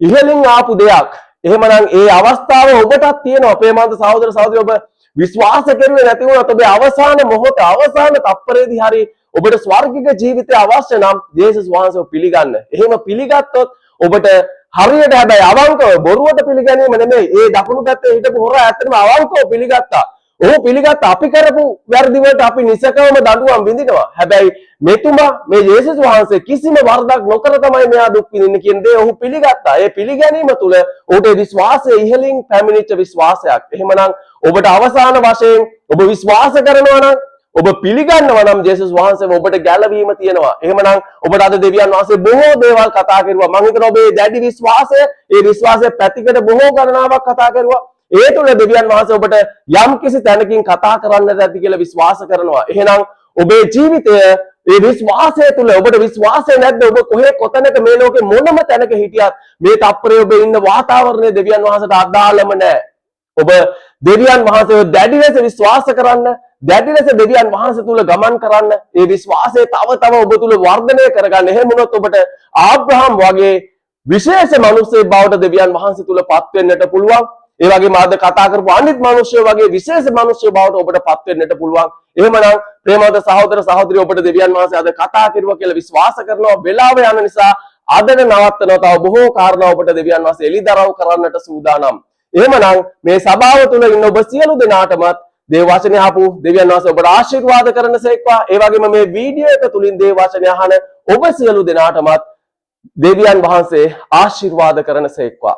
ඉහළින් ආපු දෙයක්. එහෙමනම් ඒ අවස්ථාව ඔබටත් තියෙනවා. ප්‍රේමවන්ත සහෝදර සහෝදරිය ඔබ විශ්වාස කරුවේ නැති වුණත් ඔබේ අවසාන මොහොත අවසාන තප්පරේදී හරි ඔබට ස්වර්ගික ජීවිතය අවශ්‍ය නම් යේසුස් වහන්සේව පිළිගන්න. එහෙම පිළිගත්තොත් ඔබට හරියට හැබැයි අවංකව බොරුවට පිළිගැනීම නෙමෙයි. ඒ දකුණු පැත්තේ හිටපු හොරා ඇත්තටම අවංකව පිළිගත්තා. ඔහු පිළිගත්ත අපි කරපු වැරදි වලට අපි නිසකවම දඬුවම් විඳිනවා. හැබැයි මෙතුමා මේ යේසුස් වහන්සේ කිසිම වරදක් නොකර තමයි මෙයා දුක් විඳින්නේ කියන දේ ඔහු පිළිගත්තා. ඒ පිළිගැනීම තුළ ඔහුට විශ්වාසය ඉහළින් පැමිණිච්ච විශ්වාසයක්. එහෙමනම් ඔබට අවසාන වශයෙන් ඔබ විශ්වාස කරනවා නම් ඔබ පිළිගන්නවා නම් යේසුස් වහන්සේව ඔබට ගැලවීම තියෙනවා. එහෙමනම් ඔබට අද දෙවියන් වහන්සේ බොහෝ දේවල් කතා කරුවා. මම හිතනවා ඔබේ දැඩි විශ්වාසය, ඒ විශ්වාසයේ පැතිකඩ බොහෝ ගණනාවක් කතා කරුවා. ඒ තුළ දෙවියන් වහන්සේ ඔබට යම් කිසි තැනකින් කතා කරන්නට ඇති කියලා විශ්වාස කරනවා. එහෙනම් ඔබේ ජීවිතය ඒ විශ්වාසය තුළ ඔබට විශ්වාසය නැද්ද? ඔබ කොහේ කොතැනක මේ ලෝකේ මොනම තැනක හිටියත් මේ තප්පරේ ඔබ ඉන්න වාතාවරණය දෙවියන් වහන්සේට අදාළම නැහැ. ඔබ දෙවියන් වහන්සේව දැඩි ලෙස විශ්වාස කරන්න, දැඩි ලෙස දෙවියන් වහන්සේ තුල ගමන් කරන්න, ඒ විශ්වාසය තව තව ඔබ තුල වර්ධනය කරගන්න. එහෙම වුණොත් ඔබට ආබ්‍රහම් වගේ විශේෂ මිනිසෙක් බවට දෙවියන් වහන්සේ තුල පත් වෙන්නට පුළුවන්. ඒ වගේම අද කතා කරපු අනිත් මිනිස්සු වගේ විශේෂ මිනිස්සු බවට ඔබට පත් වෙන්නට පුළුවන්. එහෙමනම් ප්‍රේමවන්ත සහෝදර සහෝදරිය ඔබට දෙවියන් වහන්සේ අද කතා කරුවා කියලා විශ්වාස කරනවා. වෙලාව යන නිසා අදට නවත්තනවා. තව බොහෝ කාරණා ඔබට දෙවියන් වහන්සේ එළිදරව් කරන්නට සූදානම්. එහෙමනම් මේ සභාව තුළ ඉන්න ඔබ සියලු දෙනාටමත් දේව වචනේ අහපු දෙවියන් වහන්සේ ඔබට ආශිර්වාද කරනසේක්වා. ඒ වගේම මේ වීඩියෝ එක තුලින් දේව වචනේ අහන ඔබ සියලු දෙනාටමත් දෙවියන් වහන්සේ ආශිර්වාද කරනසේක්වා.